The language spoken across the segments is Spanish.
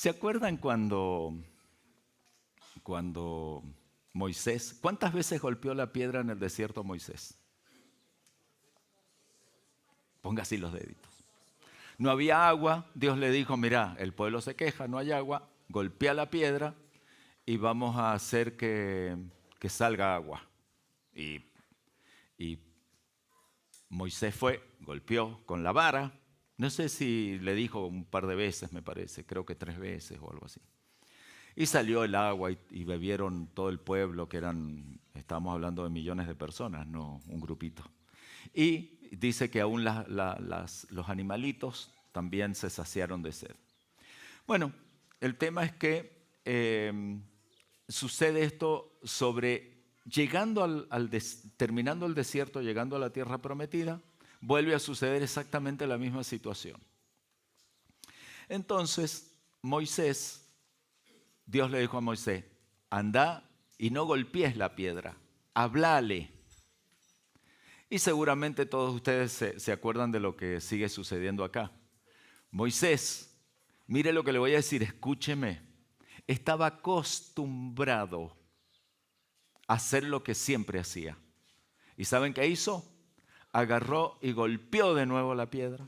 ¿Se acuerdan cuando Moisés, cuántas veces golpeó la piedra en el desierto Moisés? Ponga así los deditos. No había agua, Dios le dijo, mira, el pueblo se queja, no hay agua, golpea la piedra y vamos a hacer que salga agua. Y Moisés fue, golpeó con la vara, no sé si le dijo un par de veces, me parece, creo que 3 veces o algo así. Y salió el agua y bebieron todo el pueblo, que estábamos hablando de millones de personas, no un grupito. Y dice que aún los animalitos también se saciaron de sed. Bueno, el tema es que sucede esto terminando el desierto, llegando a la tierra prometida, vuelve a suceder exactamente la misma situación. Entonces, Dios le dijo a Moisés, anda y no golpees la piedra, háblale. Y seguramente todos ustedes se acuerdan de lo que sigue sucediendo acá. Moisés, mire lo que le voy a decir, escúcheme. Estaba acostumbrado a hacer lo que siempre hacía. ¿Y saben qué hizo? Agarró y golpeó de nuevo la piedra.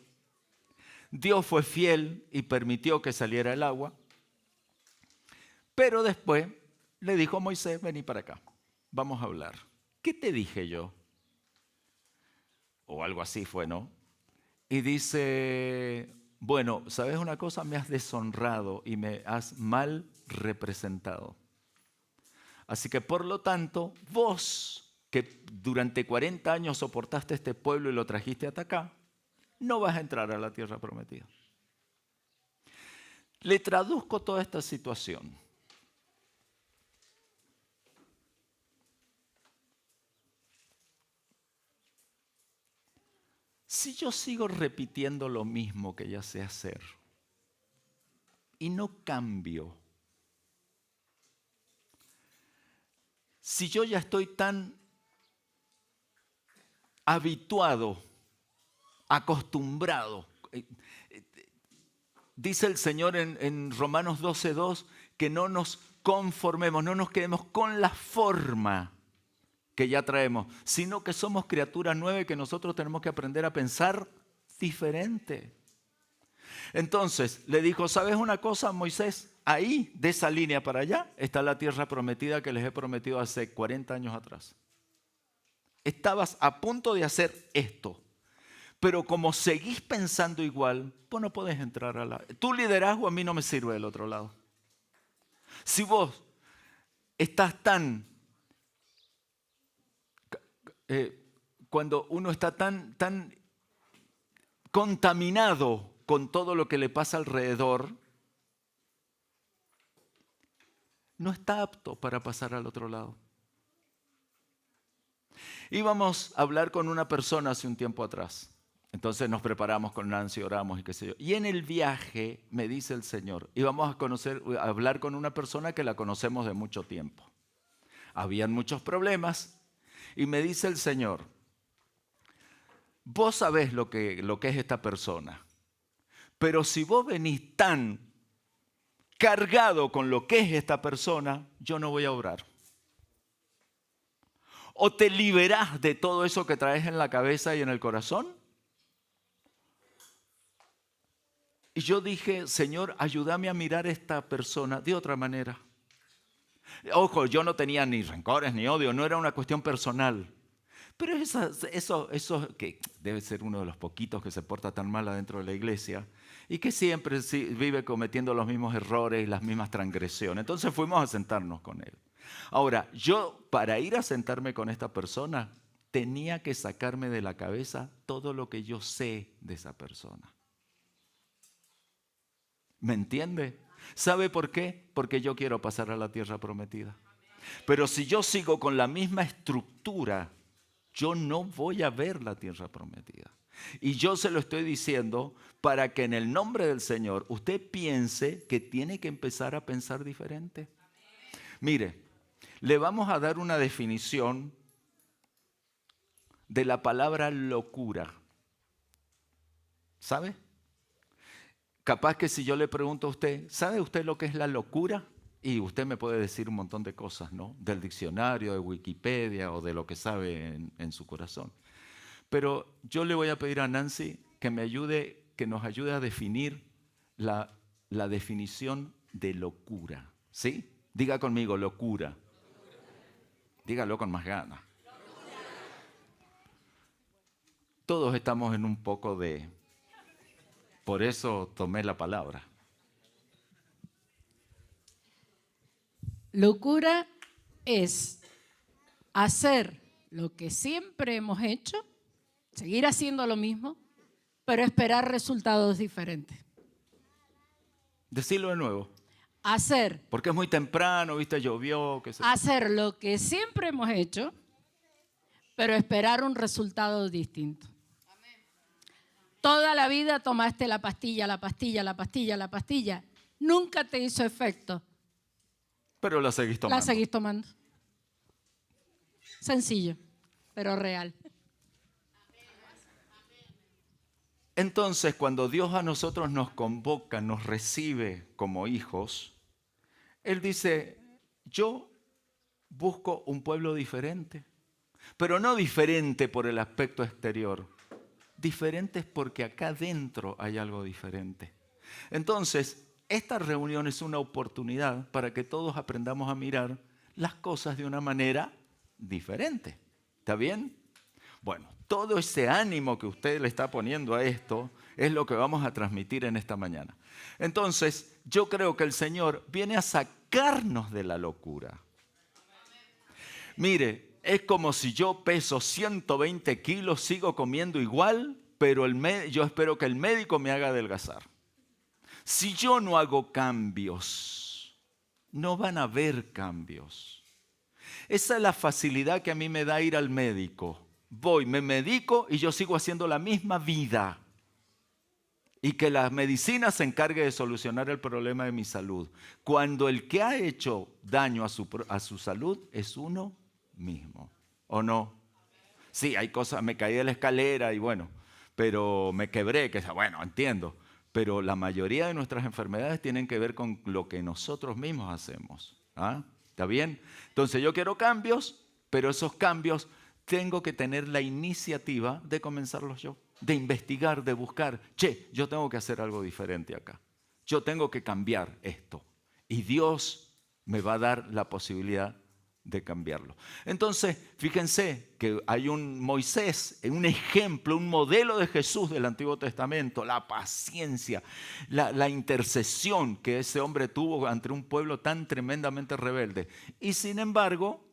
Dios fue fiel y permitió que saliera el agua. Pero después le dijo a Moisés, vení para acá, vamos a hablar. ¿Qué te dije yo? O algo así fue, ¿no? Y dice, bueno, ¿sabes una cosa? Me has deshonrado y me has mal representado. Así que por lo tanto, vos que durante 40 años soportaste este pueblo y lo trajiste hasta acá, no vas a entrar a la tierra prometida. Le traduzco toda esta situación. Si yo sigo repitiendo lo mismo que ya sé hacer y no cambio, si yo ya estoy tan habituado, acostumbrado, dice el Señor en Romanos 12:2 que no nos conformemos, no nos quedemos con la forma que ya traemos, sino que somos criaturas nuevas y que nosotros tenemos que aprender a pensar diferente. Entonces le dijo, ¿sabes una cosa, Moisés? Ahí, de esa línea para allá, está la tierra prometida que les he prometido hace 40 años atrás. Estabas a punto de hacer esto, pero como seguís pensando igual, vos no podés entrar a tu liderazgo a mí no me sirve del otro lado. Si vos estás cuando uno está tan contaminado con todo lo que le pasa alrededor, no está apto para pasar al otro lado. Íbamos a hablar con una persona hace un tiempo atrás. Entonces nos preparamos con Nancy, oramos y qué sé yo. Y en el viaje me dice el Señor, íbamos a hablar con una persona que la conocemos de mucho tiempo. Habían muchos problemas y me dice el Señor, vos sabés lo que es esta persona, pero si vos venís tan cargado con lo que es esta persona, yo no voy a orar. O te liberás de todo eso que traes en la cabeza y en el corazón. Y yo dije, Señor, ayúdame a mirar a esta persona de otra manera. Ojo, yo no tenía ni rencores ni odio, no era una cuestión personal. Pero eso que debe ser uno de los poquitos que se porta tan mal adentro de la iglesia y que siempre vive cometiendo los mismos errores y las mismas transgresiones. Entonces fuimos a sentarnos con él. Ahora, yo para ir a sentarme con esta persona tenía que sacarme de la cabeza todo lo que yo sé de esa persona. ¿Me entiende? ¿Sabe por qué? Porque yo quiero pasar a la tierra prometida. Pero si yo sigo con la misma estructura, yo no voy a ver la tierra prometida. Y yo se lo estoy diciendo para que en el nombre del Señor usted piense que tiene que empezar a pensar diferente. Mire, le vamos a dar una definición de la palabra locura. ¿Sabe? Capaz que si yo le pregunto a usted, ¿sabe usted lo que es la locura? Y usted me puede decir un montón de cosas, ¿no? Del diccionario, de Wikipedia o de lo que sabe en su corazón. Pero yo le voy a pedir a Nancy que me ayude, que nos ayude a definir la definición de locura. ¿Sí? Diga conmigo, locura. Dígalo con más ganas. Todos estamos en un poco de... Por eso tomé la palabra. Locura es hacer lo que siempre hemos hecho, seguir haciendo lo mismo, pero esperar resultados diferentes. Decirlo de nuevo. Hacer. Porque es muy temprano, viste, llovió. Qué sé yo. Hacer lo que siempre hemos hecho, pero esperar un resultado distinto. Toda la vida tomaste la pastilla, la pastilla, la pastilla, la pastilla. Nunca te hizo efecto. Pero la seguís tomando. La seguís tomando. Sencillo, pero real. Entonces, cuando Dios a nosotros nos convoca, nos recibe como hijos, Él dice, yo busco un pueblo diferente, pero no diferente por el aspecto exterior, diferente es porque acá dentro hay algo diferente. Entonces, esta reunión es una oportunidad para que todos aprendamos a mirar las cosas de una manera diferente. ¿Está bien? Bueno, todo ese ánimo que usted le está poniendo a esto es lo que vamos a transmitir en esta mañana. Entonces, yo creo que el Señor viene a sacarnos de la locura. Mire, es como si yo peso 120 kilos, sigo comiendo igual, pero yo espero que el médico me haga adelgazar. Si yo no hago cambios, no van a haber cambios. Esa es la facilidad que a mí me da ir al médico. Voy, me medico y yo sigo haciendo la misma vida. Y que la medicina se encargue de solucionar el problema de mi salud. Cuando el que ha hecho daño a su salud es uno mismo. ¿O no? Sí, hay cosas, me caí de la escalera y bueno, pero me quebré, que bueno, entiendo. Pero la mayoría de nuestras enfermedades tienen que ver con lo que nosotros mismos hacemos. ¿Ah? ¿Está bien? Entonces yo quiero cambios, pero esos cambios tengo que tener la iniciativa de comenzarlos yo, de investigar, de buscar. Che, yo tengo que hacer algo diferente acá. Yo tengo que cambiar esto. Y Dios me va a dar la posibilidad de cambiarlo. Entonces, fíjense que hay un Moisés, un ejemplo, un modelo de Jesús del Antiguo Testamento, la paciencia, la intercesión que ese hombre tuvo ante un pueblo tan tremendamente rebelde. Y sin embargo,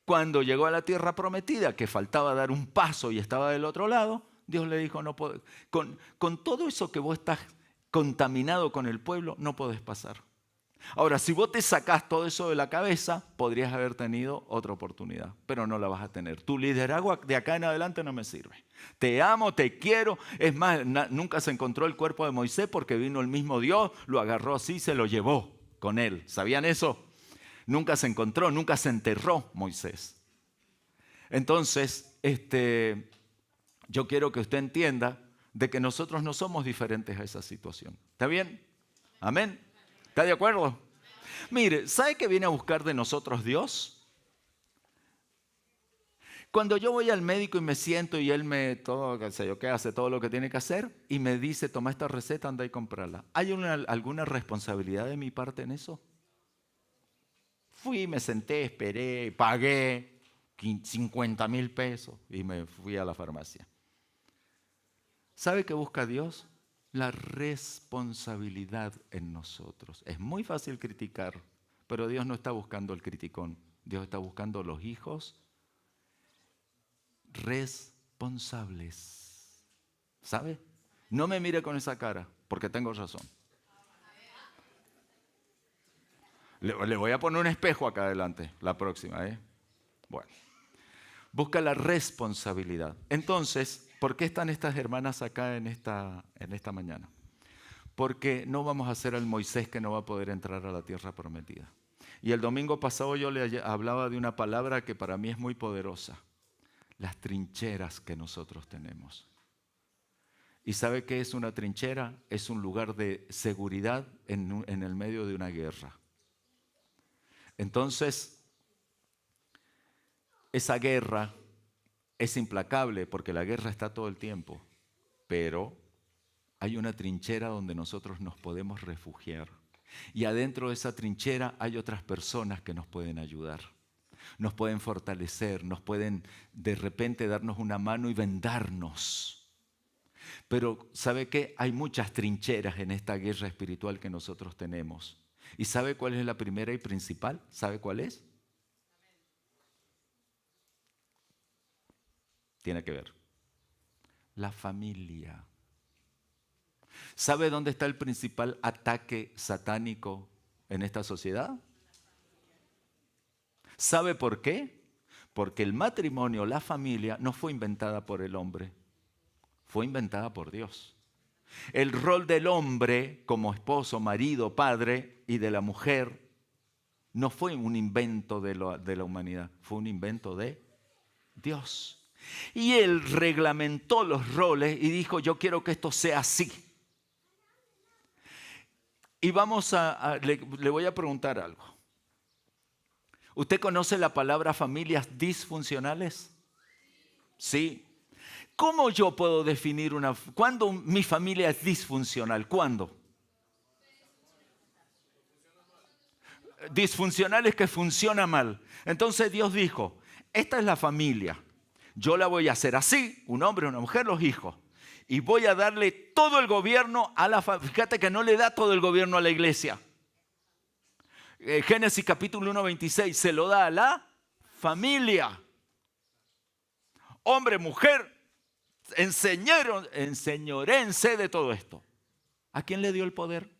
cuando llegó a la tierra prometida, que faltaba dar un paso y estaba del otro lado, Dios le dijo, no puedo, con todo eso que vos estás contaminado con el pueblo, no podés pasar. Ahora, si vos te sacás todo eso de la cabeza, podrías haber tenido otra oportunidad, pero no la vas a tener. Tu liderazgo de acá en adelante no me sirve. Te amo, te quiero. Es más, nunca se encontró el cuerpo de Moisés porque vino el mismo Dios, lo agarró así, se lo llevó con él. ¿Sabían eso? Nunca se encontró, nunca se enterró Moisés. Entonces, yo quiero que usted entienda de que nosotros no somos diferentes a esa situación. ¿Está bien? Amén. ¿Está de acuerdo? Mire, ¿sabe qué viene a buscar de nosotros Dios? Cuando yo voy al médico y me siento y él me, todo, qué sé yo, qué hace todo lo que tiene que hacer y me dice, toma esta receta, anda y comprarla. ¿Hay alguna responsabilidad de mi parte en eso? Fui, me senté, esperé, pagué 50,000 pesos y me fui a la farmacia. ¿Sabe qué busca Dios? La responsabilidad en nosotros. Es muy fácil criticar, pero Dios no está buscando el criticón. Dios está buscando los hijos responsables. ¿Sabe? No me mire con esa cara, porque tengo razón. Le voy a poner un espejo acá adelante, la próxima. Bueno, busca la responsabilidad. Entonces, ¿por qué están estas hermanas acá en esta mañana? Porque no vamos a ser el Moisés que no va a poder entrar a la tierra prometida. Y el domingo pasado yo le hablaba de una palabra que para mí es muy poderosa. Las trincheras que nosotros tenemos. ¿Y sabe qué es una trinchera? Es un lugar de seguridad en el medio de una guerra. Entonces, esa guerra es implacable porque la guerra está todo el tiempo, pero hay una trinchera donde nosotros nos podemos refugiar. Y adentro de esa trinchera hay otras personas que nos pueden ayudar, nos pueden fortalecer, nos pueden de repente darnos una mano y vendarnos. Pero ¿sabe qué? Hay muchas trincheras en esta guerra espiritual que nosotros tenemos. ¿Y sabe cuál es la primera y principal? ¿Sabe cuál es? Tiene que ver. La familia. ¿Sabe dónde está el principal ataque satánico en esta sociedad? ¿Sabe por qué? Porque el matrimonio, la familia, no fue inventada por el hombre, fue inventada por Dios. El rol del hombre como esposo, marido, padre y de la mujer no fue un invento de la humanidad, fue un invento de Dios. Y Él reglamentó los roles y dijo, yo quiero que esto sea así. Y le voy a preguntar algo. ¿Usted conoce la palabra familias disfuncionales? Sí. ¿Cómo yo puedo definir cuándo mi familia es disfuncional? ¿Cuándo? Disfuncional es que funciona mal. Entonces Dios dijo, esta es la familia. Yo la voy a hacer así, un hombre, una mujer, los hijos. Y voy a darle todo el gobierno a la familia. Fíjate que no le da todo el gobierno a la iglesia. Génesis capítulo 1, 26, se lo da a la familia. Hombre, mujer, enseñorense de todo esto. ¿A quién le dio el poder?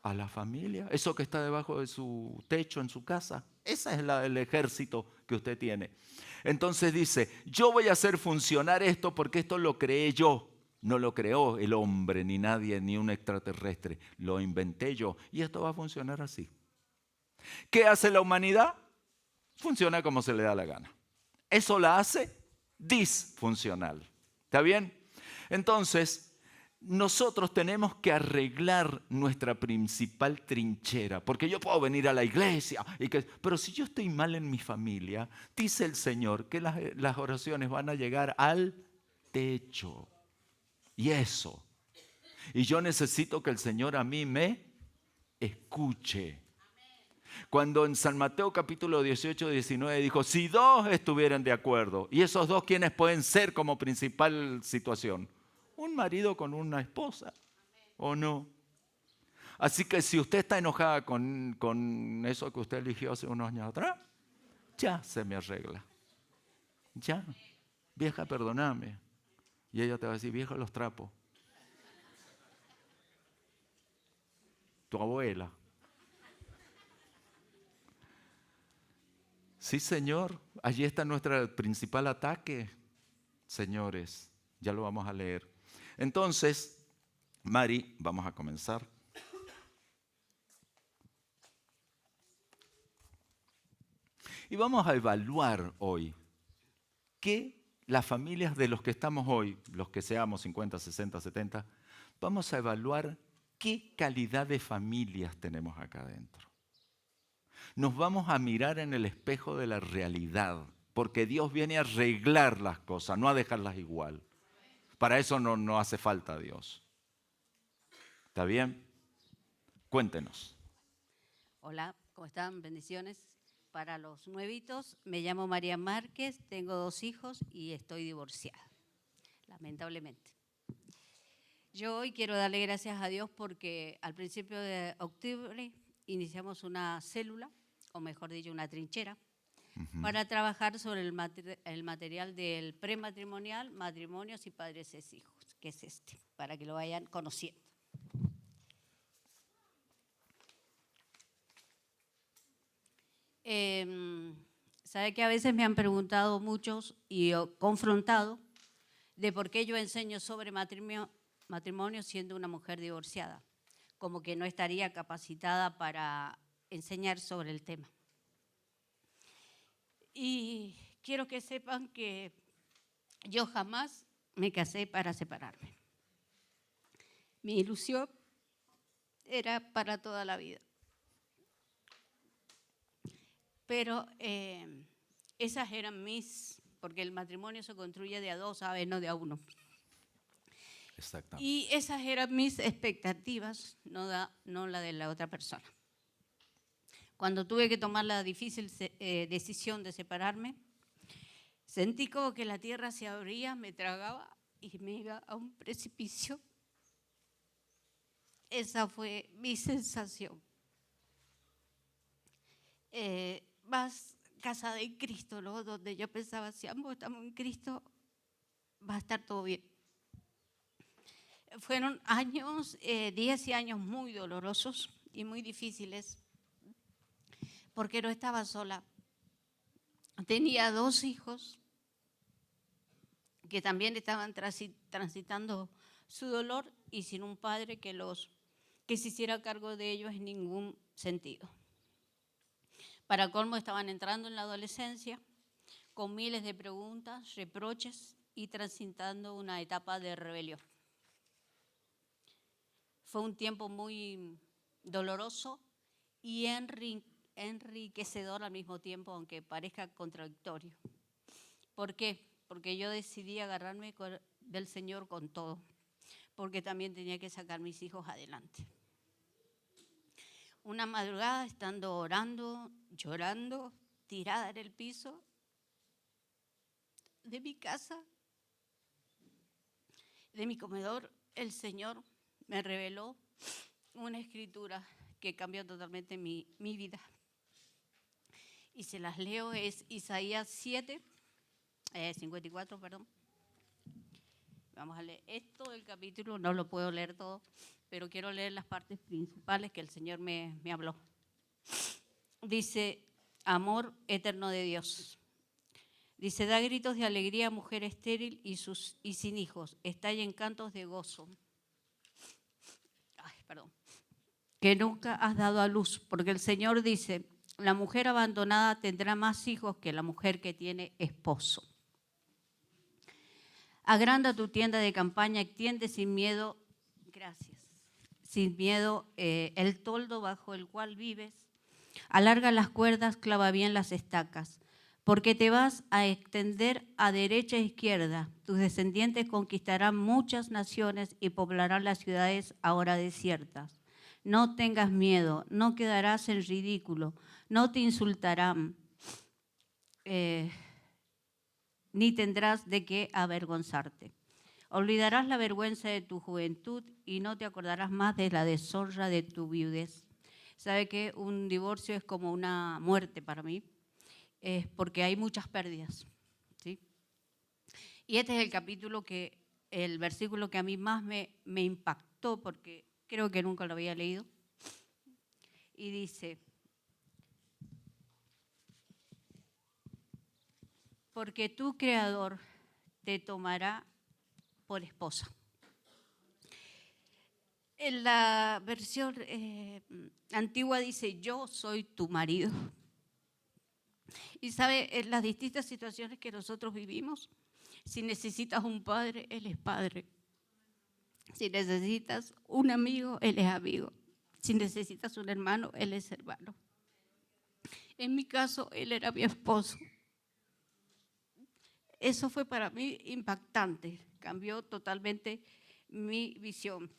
A la familia. Eso que está debajo de su techo en su casa. Ese es el ejército que usted tiene. Entonces dice, yo voy a hacer funcionar esto porque esto lo creé yo. No lo creó el hombre, ni nadie, ni un extraterrestre. Lo inventé yo. Y esto va a funcionar así. ¿Qué hace la humanidad? Funciona como se le da la gana. Eso la hace disfuncional. ¿Está bien? Entonces, nosotros tenemos que arreglar nuestra principal trinchera, porque yo puedo venir a la iglesia, pero si yo estoy mal en mi familia, dice el Señor que las oraciones van a llegar al techo. Y eso. Y yo necesito que el Señor a mí me escuche. Cuando en San Mateo capítulo 18, 19 dijo, si dos estuvieran de acuerdo, y esos dos, ¿quiénes pueden ser como principal situación? Un marido con una esposa, ¿o no? Así que si usted está enojada con eso que usted eligió hace unos años atrás, ya se me arregla. Ya, vieja, perdóname. Y ella te va a decir, viejo, los trapos. Tu abuela. Sí, Señor, allí está nuestro principal ataque, señores. Ya lo vamos a leer. Entonces, Mari, vamos a comenzar. Y vamos a evaluar hoy que las familias de los que estamos hoy, los que seamos 50, 60, 70, vamos a evaluar qué calidad de familias tenemos acá adentro. Nos vamos a mirar en el espejo de la realidad, porque Dios viene a arreglar las cosas, no a dejarlas igual. Para eso no hace falta Dios. ¿Está bien? Cuéntenos. Hola, ¿cómo están? Bendiciones. Para los nuevitos, me llamo María Márquez, tengo 2 hijos y estoy divorciada, lamentablemente. Yo hoy quiero darle gracias a Dios porque al principio de octubre iniciamos una célula, o mejor dicho, una trinchera, para trabajar sobre el material del prematrimonial, matrimonios y padres e hijos, que es este, para que lo vayan conociendo. Sabe que a veces me han preguntado muchos y confrontado de por qué yo enseño sobre matrimonio siendo una mujer divorciada, como que no estaría capacitada para enseñar sobre el tema. Y quiero que sepan que yo jamás me casé para separarme. Mi ilusión era para toda la vida. Pero esas eran porque el matrimonio se construye de a dos, ¿sabes? No de a uno. Exactamente. Y esas eran mis expectativas, no la de la otra persona. Cuando tuve que tomar la difícil decisión de separarme, sentí como que la tierra se abría, me tragaba y me iba a un precipicio. Esa fue mi sensación. Más casada en Cristo, ¿no? Donde yo pensaba, si ambos estamos en Cristo, va a estar todo bien. Fueron años, 10 años muy dolorosos y muy difíciles, porque no estaba sola. Tenía 2 hijos que también estaban transitando su dolor y sin un padre que se hiciera cargo de ellos en ningún sentido. Para colmo, estaban entrando en la adolescencia con miles de preguntas, reproches y transitando una etapa de rebelión. Fue un tiempo muy doloroso y enriquecedor al mismo tiempo, aunque parezca contradictorio. ¿Por qué? Porque yo decidí agarrarme del Señor con todo, porque también tenía que sacar mis hijos adelante. Una madrugada, estando orando, llorando, tirada en el piso de mi casa, de mi comedor, el Señor me reveló una escritura que cambió totalmente mi vida. Y se las leo, es Isaías 54, perdón. Vamos a leer esto del capítulo, no lo puedo leer todo, pero quiero leer las partes principales que el Señor me habló. Dice, amor eterno de Dios. Dice, da gritos de alegría, mujer estéril y sin hijos, estalla en cantos de gozo. Que nunca has dado a luz, porque el Señor dice, la mujer abandonada tendrá más hijos que la mujer que tiene esposo. Agranda tu tienda de campaña, extiende sin miedo, sin miedo el toldo bajo el cual vives. Alarga las cuerdas, clava bien las estacas, porque te vas a extender a derecha e izquierda. Tus descendientes conquistarán muchas naciones y poblarán las ciudades ahora desiertas. No tengas miedo, no quedarás en ridículo, no te insultarán, ni tendrás de qué avergonzarte. Olvidarás la vergüenza de tu juventud y no te acordarás más de la deshonra de tu viudez. ¿Sabe que un divorcio es como una muerte para mí? Es porque hay muchas pérdidas, ¿sí? Y este es el versículo que a mí más me impactó, porque creo que nunca lo había leído. Y dice, porque tu Creador te tomará por esposa. En la versión antigua dice, yo soy tu marido. Y sabe, en las distintas situaciones que nosotros vivimos, si necesitas un padre, Él es padre. Si necesitas un amigo, Él es amigo. Si necesitas un hermano, Él es hermano. En mi caso, Él era mi esposo. Eso fue para mí impactante, cambió totalmente mi visión.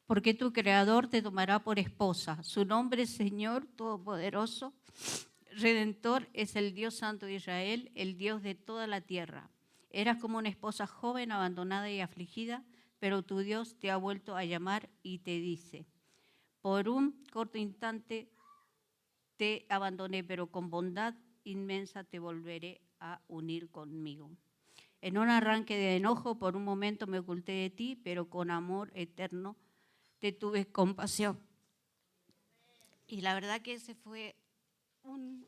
Porque tu Creador te tomará por esposa. Su nombre es Señor Todopoderoso. Redentor es el Dios Santo de Israel, el Dios de toda la tierra. Eras como una esposa joven, abandonada y afligida, pero tu Dios te ha vuelto a llamar y te dice, por un corto instante te abandoné, pero con bondad inmensa te volveré a unir conmigo. En un arranque de enojo, por un momento me oculté de ti, pero con amor eterno te tuve compasión. Y la verdad que ese fue un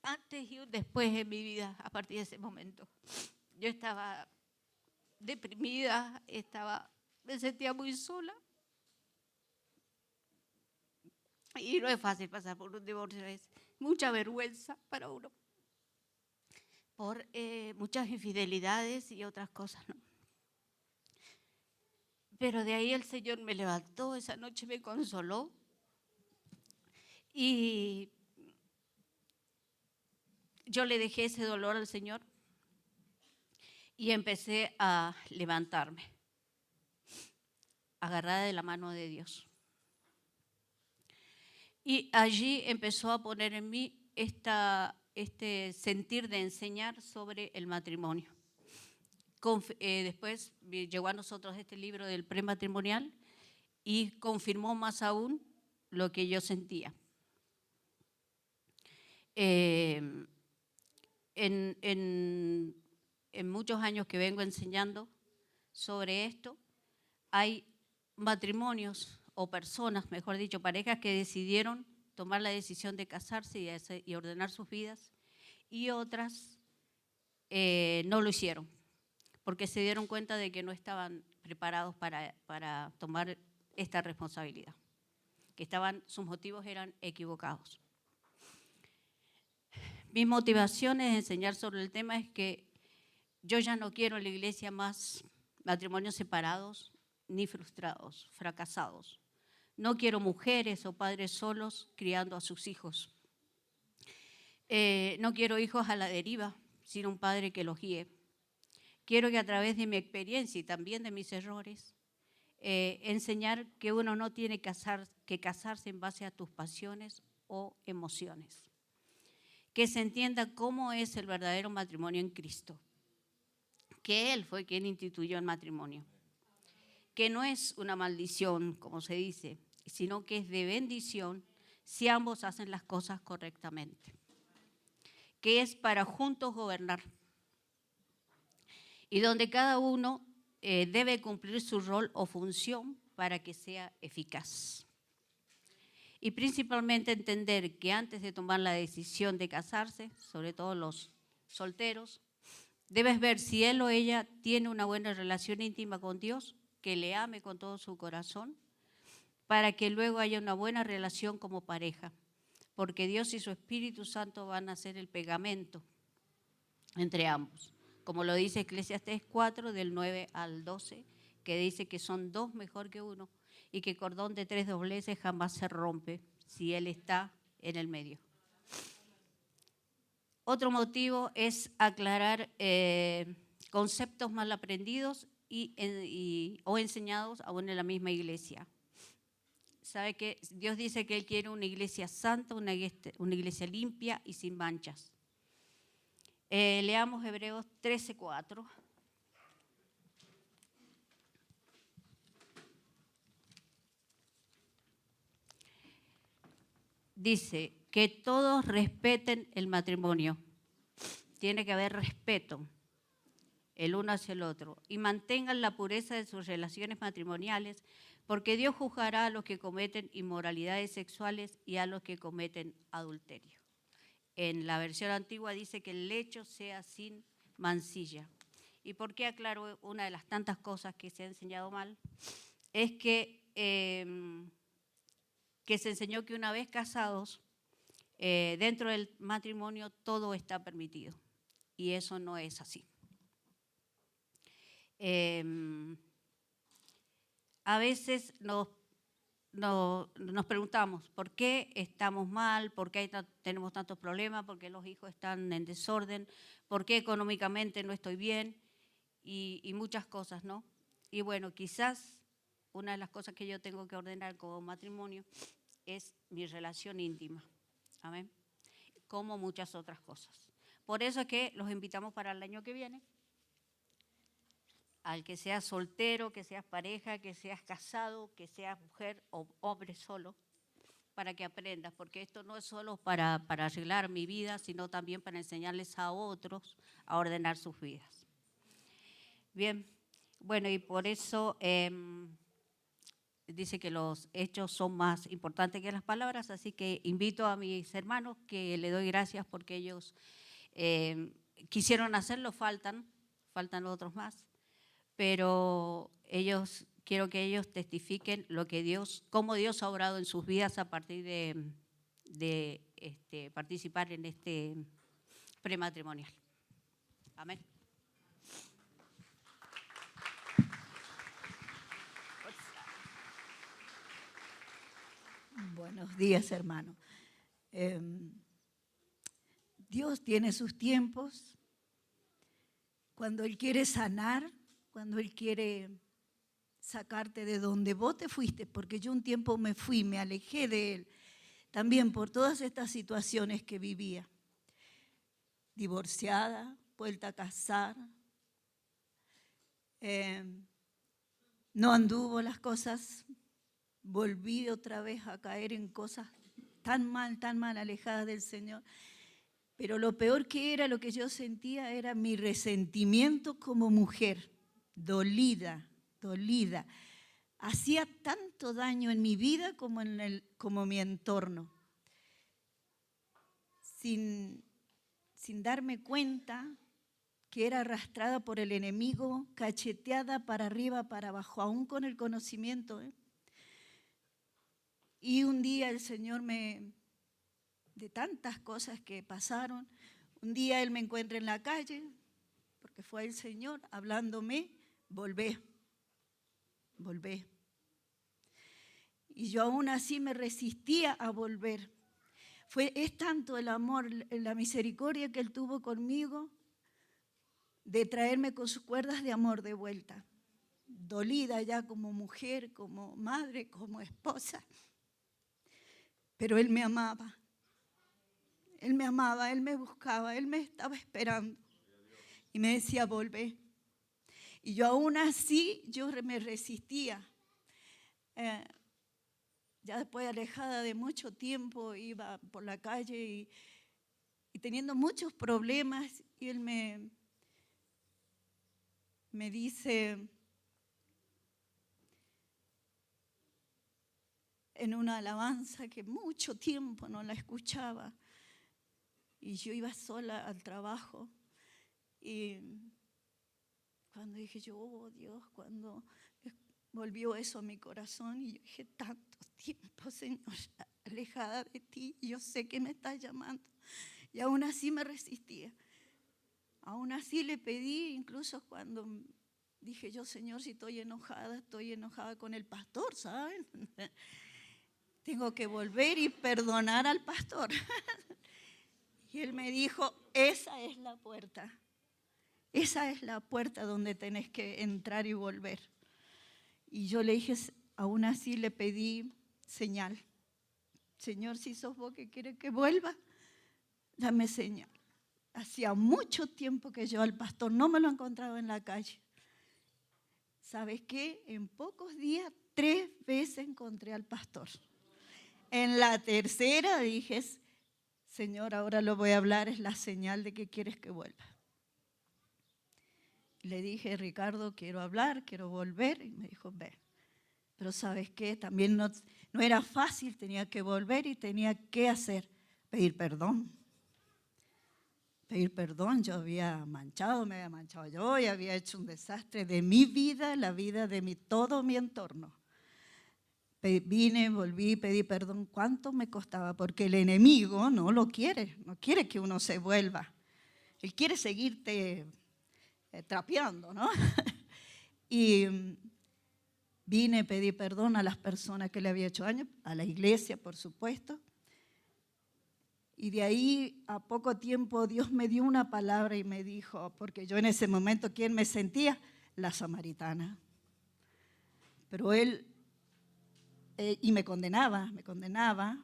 antes y un después en mi vida a partir de ese momento. Yo estaba deprimida, me sentía muy sola. Y no es fácil pasar por un divorcio, mucha vergüenza para uno por muchas infidelidades y otras cosas, ¿no? Pero de ahí el Señor me levantó, esa noche me consoló y yo le dejé ese dolor al Señor y empecé a levantarme, agarrada de la mano de Dios. Y allí empezó a poner en mí este sentir de enseñar sobre el matrimonio. Después llegó a nosotros este libro del prematrimonial y confirmó más aún lo que yo sentía. En muchos años que vengo enseñando sobre esto, hay matrimonios o personas, mejor dicho, parejas que decidieron tomar la decisión de casarse y ordenar sus vidas, y otras no lo hicieron, porque se dieron cuenta de que no estaban preparados para tomar esta responsabilidad, que sus motivos eran equivocados. Mi motivación es enseñar sobre el tema es que yo ya no quiero en la iglesia más matrimonios separados ni frustrados, fracasados. No quiero mujeres o padres solos criando a sus hijos. No quiero hijos a la deriva, sino un padre que los guíe. Quiero que a través de mi experiencia y también de mis errores, enseñar que uno no tiene que casarse en base a tus pasiones o emociones. Que se entienda cómo es el verdadero matrimonio en Cristo, que Él fue quien instituyó el matrimonio, que no es una maldición, como se dice, sino que es de bendición si ambos hacen las cosas correctamente, que es para juntos gobernar y donde cada uno debe cumplir su rol o función para que sea eficaz. Y principalmente entender que antes de tomar la decisión de casarse, sobre todo los solteros, debes ver si él o ella tiene una buena relación íntima con Dios, que le ame con todo su corazón, para que luego haya una buena relación como pareja, porque Dios y su Espíritu Santo van a ser el pegamento entre ambos, como lo dice Eclesiastés 4, del 9 al 12, que dice que son dos mejor que uno, y que cordón de 3 dobleces jamás se rompe si Él está en el medio. Otro motivo es aclarar conceptos mal aprendidos o enseñados aún en la misma iglesia. Sabe que Dios dice que Él quiere una iglesia santa, una iglesia limpia y sin manchas. Leamos Hebreos 13:4. Dice que todos respeten el matrimonio. Tiene que haber respeto el uno hacia el otro y mantengan la pureza de sus relaciones matrimoniales, porque Dios juzgará a los que cometen inmoralidades sexuales y a los que cometen adulterio. En la versión antigua dice que el lecho sea sin mancilla. ¿Y por qué aclaro una de las tantas cosas que se ha enseñado mal? Es que se enseñó que una vez casados, dentro del matrimonio todo está permitido, y eso no es así. A veces nos preguntamos por qué estamos mal, por qué tenemos tantos problemas, por qué los hijos están en desorden, por qué económicamente no estoy bien y muchas cosas, ¿no? Y bueno, quizás una de las cosas que yo tengo que ordenar como matrimonio es mi relación íntima, amén, como muchas otras cosas. Por eso es que los invitamos para el año que viene, al que seas soltero, que seas pareja, que seas casado, que seas mujer o hombre solo, para que aprendas, porque esto no es solo para arreglar mi vida, sino también para enseñarles a otros a ordenar sus vidas. Bien, bueno, y por eso dice que los hechos son más importantes que las palabras, así que invito a mis hermanos que le doy gracias porque ellos quisieron hacerlo, faltan otros más, pero quiero que ellos testifiquen cómo Dios ha obrado en sus vidas a partir de participar en este prematrimonial. Amén. Buenos días, hermano. Dios tiene sus tiempos. Cuando Él quiere sanar, cuando Él quiere sacarte de donde vos te fuiste, porque yo un tiempo me fui, me alejé de Él, también por todas estas situaciones que vivía. Divorciada, vuelta a casar, no anduvo las cosas, volví otra vez a caer en cosas tan mal, alejadas del Señor. Pero lo peor que era, lo que yo sentía, era mi resentimiento como mujer, dolida. Hacía tanto daño en mi vida como en mi entorno. Sin darme cuenta que era arrastrada por el enemigo, cacheteada para arriba, para abajo, aún con el conocimiento. Y un día el Señor de tantas cosas que pasaron, un día Él me encuentra en la calle, porque fue el Señor hablándome, volvé. Y yo aún así me resistía a volver. Es tanto el amor, la misericordia que Él tuvo conmigo, de traerme con sus cuerdas de amor de vuelta. Dolida ya como mujer, como madre, como esposa. Pero Él me amaba. Él me buscaba, Él me estaba esperando. Y me decía, volvé. Y yo aún así, yo me resistía. Ya después, alejada de mucho tiempo, iba por la calle y teniendo muchos problemas, y Él me dice en una alabanza que mucho tiempo no la escuchaba, y yo iba sola al trabajo, y cuando dije yo, oh Dios, cuando volvió eso a mi corazón, y yo dije, tanto tiempo, Señor, alejada de ti, yo sé que me estás llamando, y aún así me resistía. Aún así le pedí, incluso cuando dije yo, Señor, si estoy enojada con el pastor, ¿saben? Tengo que volver y perdonar al pastor. Y él me dijo, esa es la puerta. Esa es la puerta donde tenés que entrar y volver. Y yo le dije, aún así le pedí señal. Señor, si sos vos que quieres que vuelva, dame señal. Hacía mucho tiempo que yo al pastor no me lo encontraba en la calle. ¿Sabes qué? En pocos días, 3 veces encontré al pastor. En la tercera dije, Señor, ahora lo voy a hablar, es la señal de que quieres que vuelva. Le dije, Ricardo, quiero hablar, quiero volver. Y me dijo, ven. Pero ¿sabes qué? También no era fácil, tenía que volver y tenía que hacer, pedir perdón. Pedir perdón, yo me había manchado yo y había hecho un desastre de mi vida, la vida de todo mi entorno. Vine, volví, pedí perdón. ¿Cuánto me costaba? Porque el enemigo no quiere que uno se vuelva. Él quiere seguirte trapeando, ¿no? Y vine, pedí perdón a las personas que le había hecho daño, a la iglesia, por supuesto. Y de ahí a poco tiempo Dios me dio una palabra y me dijo, porque yo en ese momento, ¿quién me sentía? La samaritana. Pero Él, y me condenaba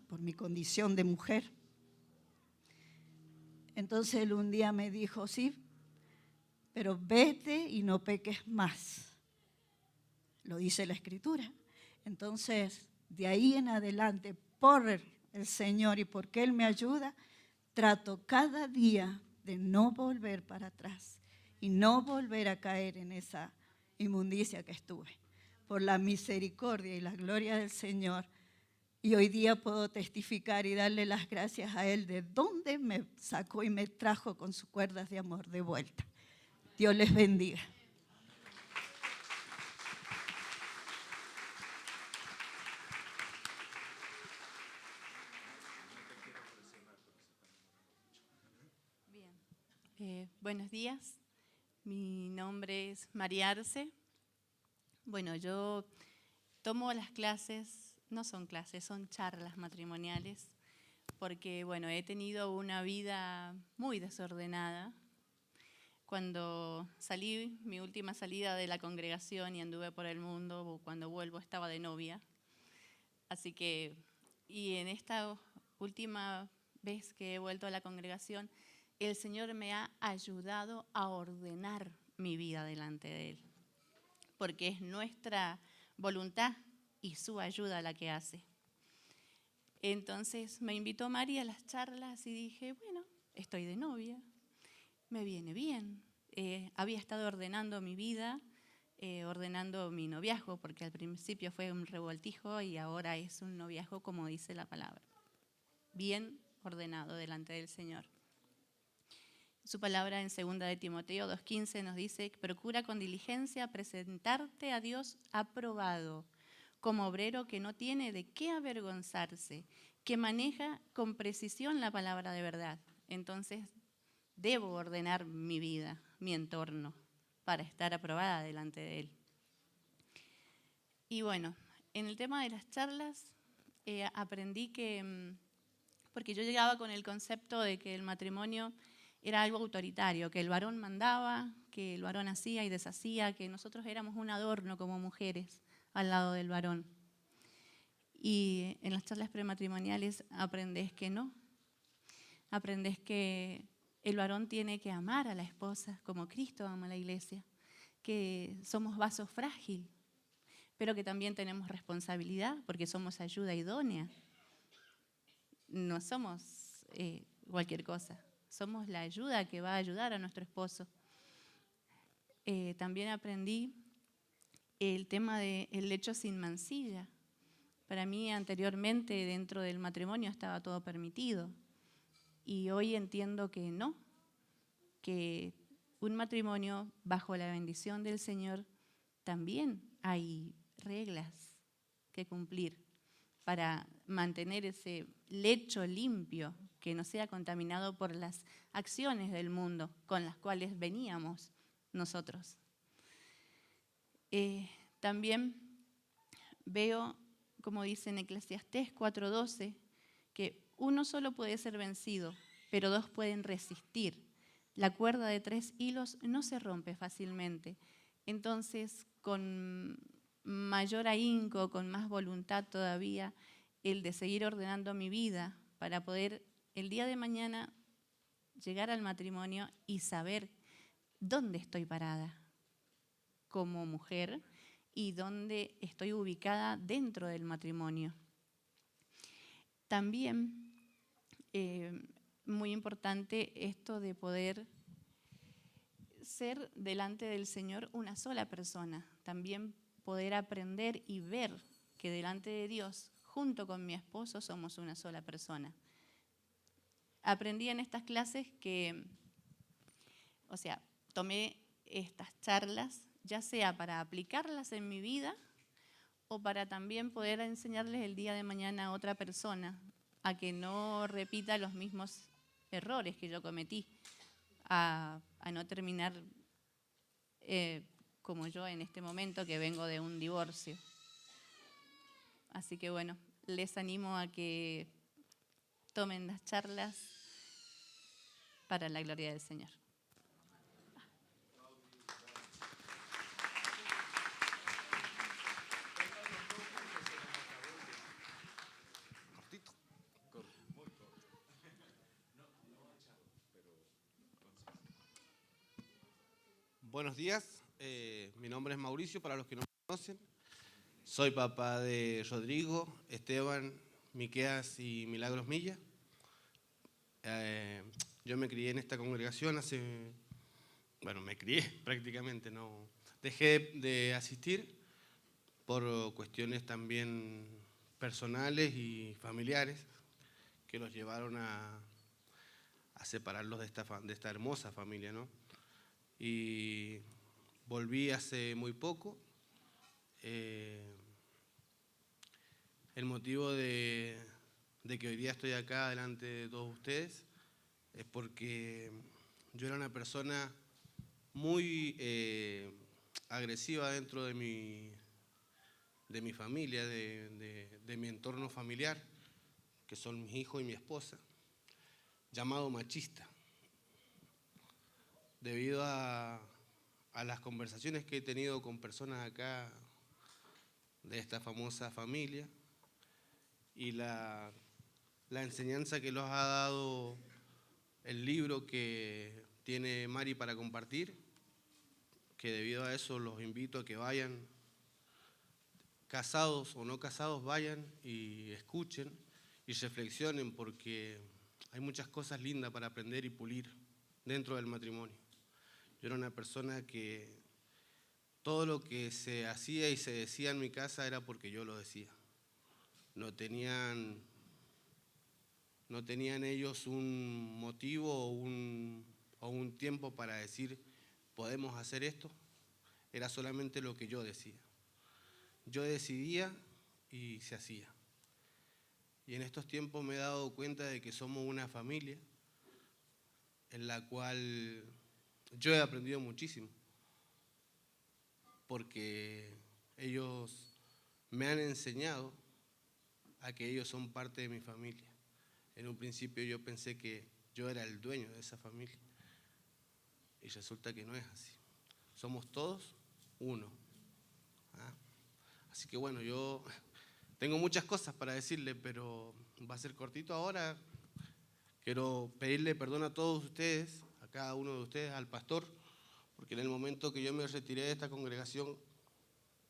por mi condición de mujer. Entonces Él un día me dijo, sí, pero vete y no peques más. Lo dice la Escritura. Entonces, de ahí en adelante, por el Señor y porque Él me ayuda, trato cada día de no volver para atrás y no volver a caer en esa inmundicia que estuve. Por la misericordia y la gloria del Señor. Y hoy día puedo testificar y darle las gracias a Él de dónde me sacó y me trajo con sus cuerdas de amor de vuelta. Dios les bendiga. Buenos días, mi nombre es María Arce. Bueno, yo tomo las clases, no son clases, son charlas matrimoniales, porque bueno, he tenido una vida muy desordenada. Cuando salí, mi última salida de la congregación y anduve por el mundo, cuando vuelvo estaba de novia. Así que, y en esta última vez que he vuelto a la congregación, el Señor me ha ayudado a ordenar mi vida delante de Él, porque es nuestra voluntad y su ayuda la que hace. Entonces me invitó María a las charlas y dije, bueno, estoy de novia, me viene bien. Había estado ordenando mi vida, ordenando mi noviazgo, porque al principio fue un revoltijo y ahora es un noviazgo como dice la palabra. Bien ordenado delante del Señor. Su palabra en 2 de Timoteo 2:15 nos dice, procura con diligencia presentarte a Dios aprobado, como obrero que no tiene de qué avergonzarse, que maneja con precisión la palabra de verdad. Entonces, debo ordenar mi vida, mi entorno, para estar aprobada delante de Él. Y bueno, en el tema de las charlas, aprendí que, porque yo llegaba con el concepto de que el matrimonio era algo autoritario, que el varón mandaba, que el varón hacía y deshacía, que nosotros éramos un adorno como mujeres al lado del varón. Y en las charlas prematrimoniales aprendes que no, aprendes que el varón tiene que amar a la esposa como Cristo ama a la iglesia, que somos vaso frágil, pero que también tenemos responsabilidad porque somos ayuda idónea. No somos cualquier cosa, somos la ayuda que va a ayudar a nuestro esposo. También aprendí el tema del lecho sin mancilla. Para mí anteriormente dentro del matrimonio estaba todo permitido y hoy entiendo que no, que un matrimonio bajo la bendición del Señor también hay reglas que cumplir para mantener ese lecho limpio, que no sea contaminado por las acciones del mundo con las cuales veníamos nosotros. También veo, como dice en Eclesiastés 4:12, que uno solo puede ser vencido, pero dos pueden resistir. La cuerda de 3 hilos no se rompe fácilmente. Entonces, con mayor ahínco, con más voluntad todavía, el de seguir ordenando mi vida para poder el día de mañana llegar al matrimonio y saber dónde estoy parada como mujer y dónde estoy ubicada dentro del matrimonio. También, muy importante esto de poder ser delante del Señor una sola persona. También poder aprender y ver que delante de Dios, junto con mi esposo, somos una sola persona. Aprendí en estas clases que, tomé estas charlas, ya sea para aplicarlas en mi vida o para también poder enseñarles el día de mañana a otra persona a que no repita los mismos errores que yo cometí, a no terminar como yo en este momento que vengo de un divorcio. Así que bueno, les animo a que tomen las charlas para la gloria del Señor. Buenos días, mi nombre es Mauricio, para los que no me conocen. Soy papá de Rodrigo, Esteban, Miqueas y Milagros Milla. Yo me crié en esta congregación me crié prácticamente, no dejé de asistir por cuestiones también personales y familiares que los llevaron a separarlos de esta hermosa familia, ¿no? Y volví hace muy poco. El motivo de que hoy día estoy acá delante de todos ustedes es porque yo era una persona muy agresiva dentro de mi familia, de mi entorno familiar, que son mis hijos y mi esposa, llamado machista, debido a las conversaciones que he tenido con personas acá de esta famosa familia y la enseñanza que los ha dado el libro que tiene Mari para compartir, que debido a eso los invito a que vayan, casados o no casados, vayan y escuchen y reflexionen, porque hay muchas cosas lindas para aprender y pulir dentro del matrimonio. Yo era una persona que todo lo que se hacía y se decía en mi casa era porque yo lo decía. No tenían ellos un motivo o un tiempo para decir, ¿podemos hacer esto? Era solamente lo que yo decía. Yo decidía y se hacía. Y en estos tiempos me he dado cuenta de que somos una familia en la cual yo he aprendido muchísimo, porque ellos me han enseñado a que ellos son parte de mi familia. En un principio yo pensé que yo era el dueño de esa familia y resulta que no es así. Somos todos uno. ¿Ah? Así que bueno, yo tengo muchas cosas para decirle, pero va a ser cortito ahora. Quiero pedirle perdón a todos ustedes, a cada uno de ustedes, al pastor, porque en el momento que yo me retiré de esta congregación,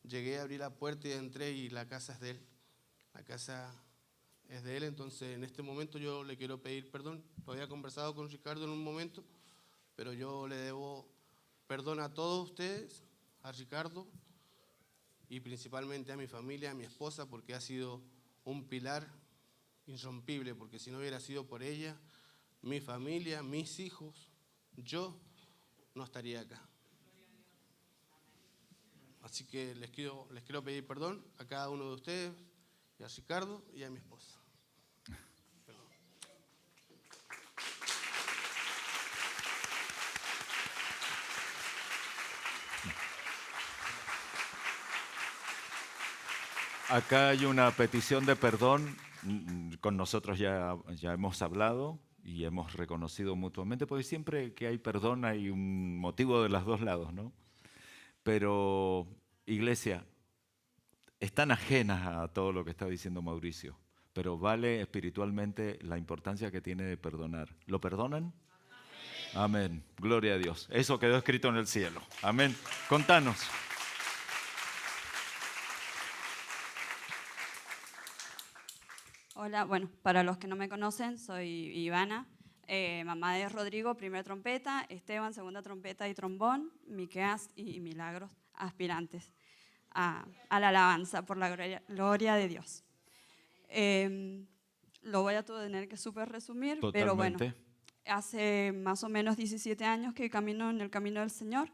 llegué a abrir la puerta y entré y la casa es de él. La casa es de él, entonces en este momento yo le quiero pedir perdón. Lo había conversado con Ricardo en un momento, pero yo le debo perdón a todos ustedes, a Ricardo y principalmente a mi familia, a mi esposa, porque ha sido un pilar irrompible, porque si no hubiera sido por ella, mi familia, mis hijos, yo no estaría acá. Así que les quiero pedir perdón a cada uno de ustedes, y a Ricardo y a mi esposa. Perdón. Acá hay una petición de perdón. Con nosotros ya hemos hablado y hemos reconocido mutuamente, porque siempre que hay perdón hay un motivo de los dos lados, ¿no? Pero, iglesia, están ajenas a todo lo que está diciendo Mauricio, pero vale espiritualmente la importancia que tiene de perdonar. ¿Lo perdonan? Amén. Amén. Gloria a Dios. Eso quedó escrito en el cielo. Amén. Contanos. Hola, bueno, para los que no me conocen, soy Ivana, mamá de Rodrigo, primera trompeta, Esteban, segunda trompeta y trombón, Miqueas y Milagros, aspirantes a la alabanza por la gloria de Dios. Lo voy a tener que súper resumir, Totalmente. pero bueno, hace más o menos 17 años que camino en el camino del Señor.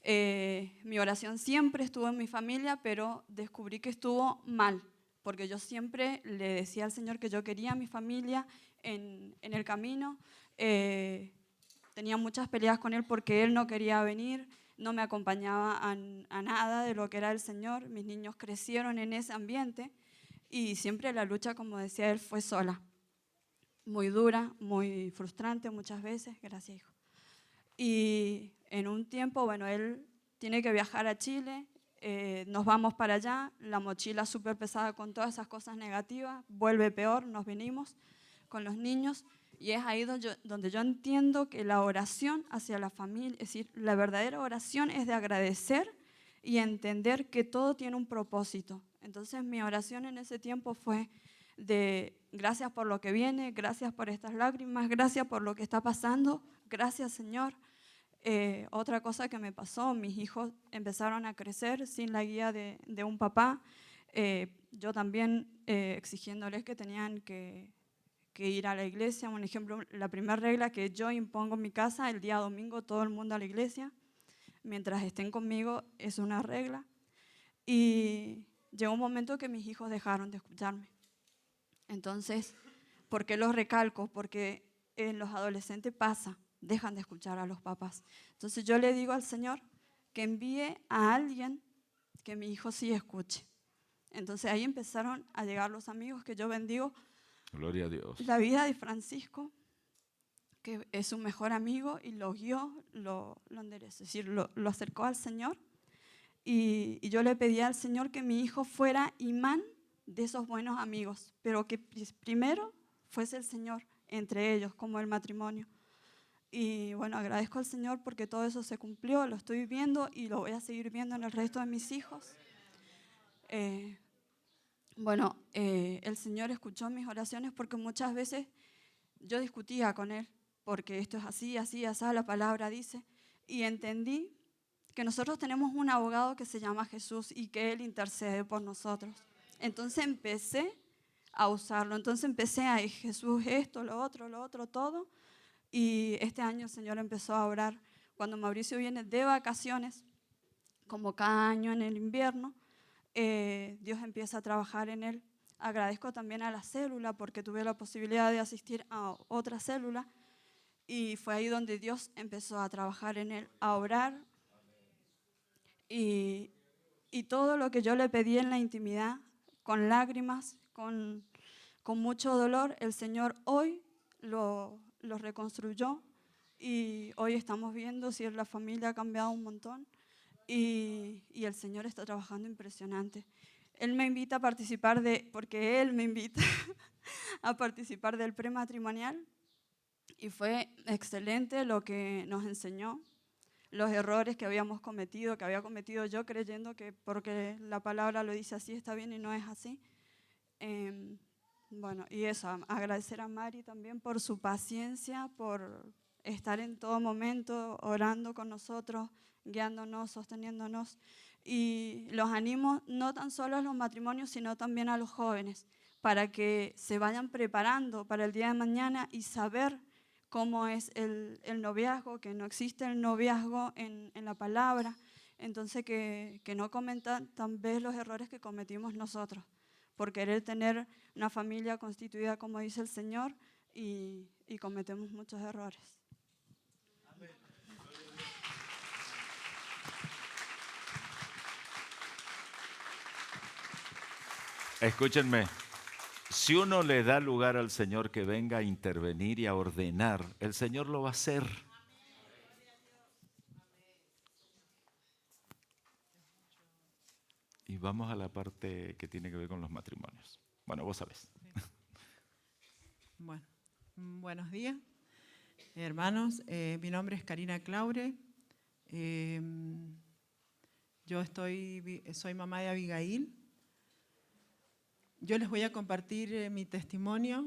Mi oración siempre estuvo en mi familia, pero descubrí que estuvo mal, porque yo siempre le decía al Señor que yo quería a mi familia en el camino. Tenía muchas peleas con Él porque Él no quería venir, no me acompañaba a nada de lo que era el Señor. Mis niños crecieron en ese ambiente y siempre la lucha, como decía Él, fue sola. Muy dura, muy frustrante muchas veces. Gracias, hijo. Y en un tiempo, bueno, Él tiene que viajar a Chile. Nos vamos para allá, la mochila súper pesada con todas esas cosas negativas, vuelve peor, nos venimos con los niños y es ahí donde yo entiendo que la oración hacia la familia, es decir, la verdadera oración es de agradecer y entender que todo tiene un propósito. Entonces mi oración en ese tiempo fue de gracias por lo que viene, gracias por estas lágrimas, gracias por lo que está pasando, gracias Señor. Otra cosa que me pasó, mis hijos empezaron a crecer sin la guía de un papá. Yo también exigiéndoles que tenían que ir a la iglesia. Un ejemplo, la primera regla que yo impongo en mi casa, el día domingo todo el mundo a la iglesia. Mientras estén conmigo es una regla. Y llegó un momento que mis hijos dejaron de escucharme. Entonces, ¿por qué los recalco? Porque en los adolescentes pasa. dejan de escuchar a los papás. Entonces yo le digo al Señor que envíe a alguien que mi hijo sí escuche. Entonces ahí empezaron a llegar los amigos que yo bendigo. Gloria a Dios. La vida de Francisco, que es su mejor amigo, y lo guió, lo enderezó, es decir, lo acercó al Señor. Y yo le pedí al Señor que mi hijo fuera imán de esos buenos amigos, pero que primero fuese el Señor entre ellos, como el matrimonio. Y bueno, agradezco al Señor porque todo eso se cumplió, lo estoy viendo y lo voy a seguir viendo en el resto de mis hijos. El Señor escuchó mis oraciones porque muchas veces yo discutía con Él, porque esto es así, así, así, la palabra dice, y entendí que nosotros tenemos un abogado que se llama Jesús y que Él intercede por nosotros. Entonces empecé a usarlo, entonces empecé a Jesús esto, lo otro, todo, y este año el Señor empezó a orar. Cuando Mauricio viene de vacaciones, como cada año en el invierno, Dios empieza a trabajar en él. Agradezco también a la célula porque tuve la posibilidad de asistir a otra célula y fue ahí donde Dios empezó a trabajar en él, a orar. Y todo lo que yo le pedí en la intimidad, con lágrimas, con mucho dolor, el Señor hoy lo reconstruyó y hoy estamos viendo si la familia ha cambiado un montón y el Señor está trabajando impresionante. Él me invita a participar porque Él me invita a participar del prematrimonial y fue excelente lo que nos enseñó, los errores que habíamos cometido, que había cometido yo creyendo que porque la palabra lo dice así está bien y no es así. Y eso, agradecer a Mari también por su paciencia, por estar en todo momento orando con nosotros, guiándonos, sosteniéndonos. Y los animo no tan solo a los matrimonios, sino también a los jóvenes, para que se vayan preparando para el día de mañana y saber cómo es el noviazgo, que no existe el noviazgo en la palabra. Entonces que no cometan tal vez los errores que cometimos nosotros, por querer tener una familia constituida como dice el Señor y cometemos muchos errores. Escúchenme, si uno le da lugar al Señor que venga a intervenir y a ordenar, el Señor lo va a hacer. Y vamos a la parte que tiene que ver con los matrimonios. Bueno, vos sabés. Bueno, buenos días, hermanos. Mi nombre es Karina Claure. Yo soy mamá de Abigail. Yo les voy a compartir mi testimonio.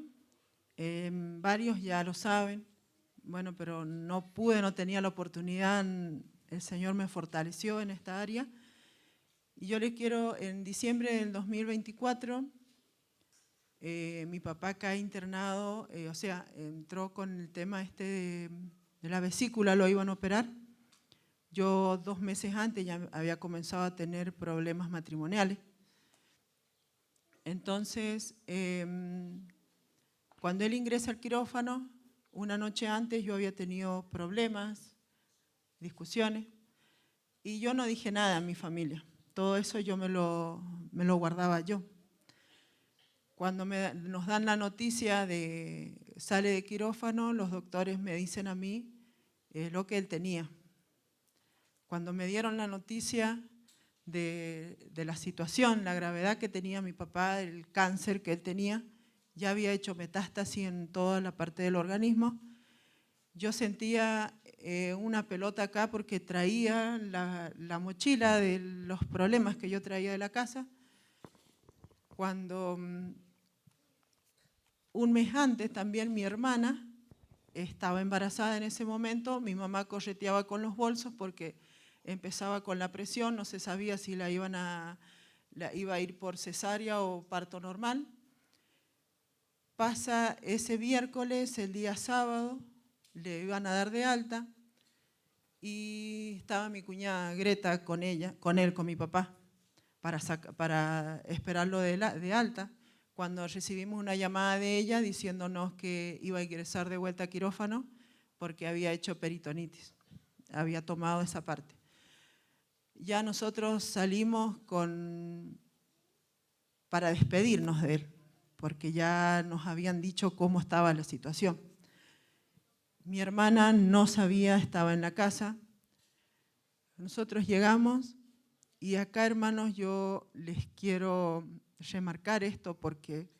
Varios ya lo saben, pero no tenía la oportunidad. El Señor me fortaleció en esta área. Y yo les quiero, en diciembre del 2024, mi papá cae internado, entró con el tema de la vesícula, lo iban a operar. Yo 2 meses antes ya había comenzado a tener problemas matrimoniales. Entonces, cuando él ingresa al quirófano, una noche antes yo había tenido problemas, discusiones, y yo no dije nada a mi familia. Todo eso yo me lo guardaba yo. Cuando nos dan la noticia de sale de quirófano, los doctores me dicen a mí lo que él tenía. Cuando me dieron la noticia de la situación, la gravedad que tenía mi papá, el cáncer que él tenía, ya había hecho metástasis en toda la parte del organismo. Yo sentía una pelota acá porque traía la mochila de los problemas que yo traía de la casa. Cuando un mes antes también mi hermana estaba embarazada en ese momento, mi mamá correteaba con los bolsos porque empezaba con la presión, no se sabía si iba a ir por cesárea o parto normal. Pasa ese miércoles, el día sábado, le iban a dar de alta y estaba mi cuñada Greta con mi papá, para esperarlo de alta, cuando recibimos una llamada de ella diciéndonos que iba a ingresar de vuelta a quirófano porque había hecho peritonitis, había tomado esa parte. Ya nosotros salimos para despedirnos de él, porque ya nos habían dicho cómo estaba la situación. Mi hermana no sabía, estaba en la casa. Nosotros llegamos y acá, hermanos, yo les quiero remarcar esto porque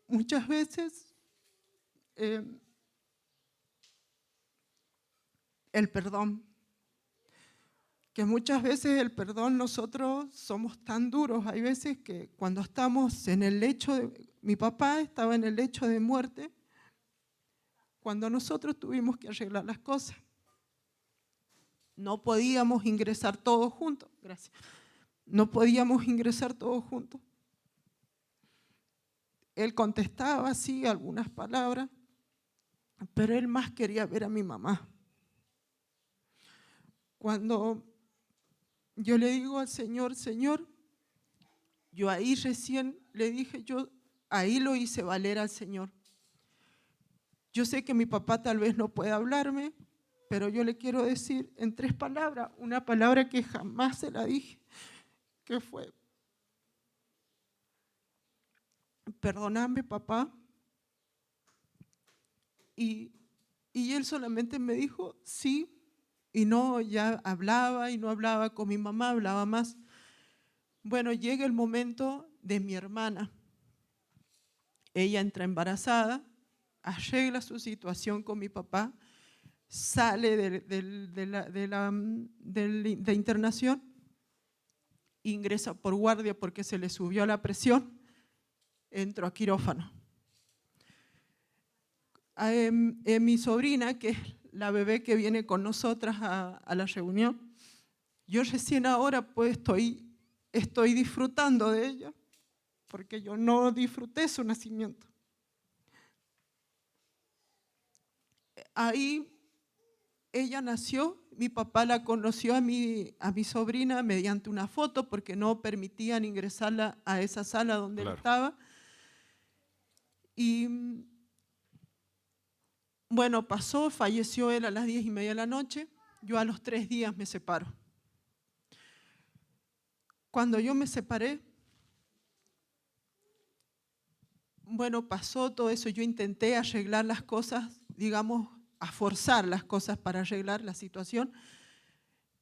muchas veces el perdón, que muchas veces el perdón nosotros somos tan duros. Hay veces que cuando estamos en el lecho, mi papá estaba en el lecho de muerte, cuando nosotros tuvimos que arreglar las cosas. No podíamos ingresar todos juntos, gracias. No podíamos ingresar todos juntos. Él contestaba así algunas palabras, pero él más quería ver a mi mamá. Cuando yo le digo al Señor, Señor, yo ahí recién le dije, yo ahí lo hice valer al Señor. Yo sé que mi papá tal vez no puede hablarme, pero yo le quiero decir en 3 palabras, una palabra que jamás se la dije, que fue: perdóname, papá. Y él solamente me dijo sí, y no, ya hablaba y no hablaba con mi mamá, hablaba más. Bueno, llega el momento de mi hermana. Ella entra embarazada, arregla su situación con mi papá, sale de internación, ingresa por guardia porque se le subió la presión, entró a quirófano. Mi sobrina, que es la bebé que viene con nosotras a la reunión, yo recién ahora pues estoy disfrutando de ella, porque yo no disfruté su nacimiento. Ahí ella nació, mi papá la conoció a mi sobrina mediante una foto, porque no permitían ingresarla a esa sala donde él estaba. Y bueno, falleció él a las 10:30 de la noche, yo a los 3 días me separo. Cuando yo me separé, bueno, pasó todo eso, yo intenté arreglar las cosas, digamos, a forzar las cosas para arreglar la situación.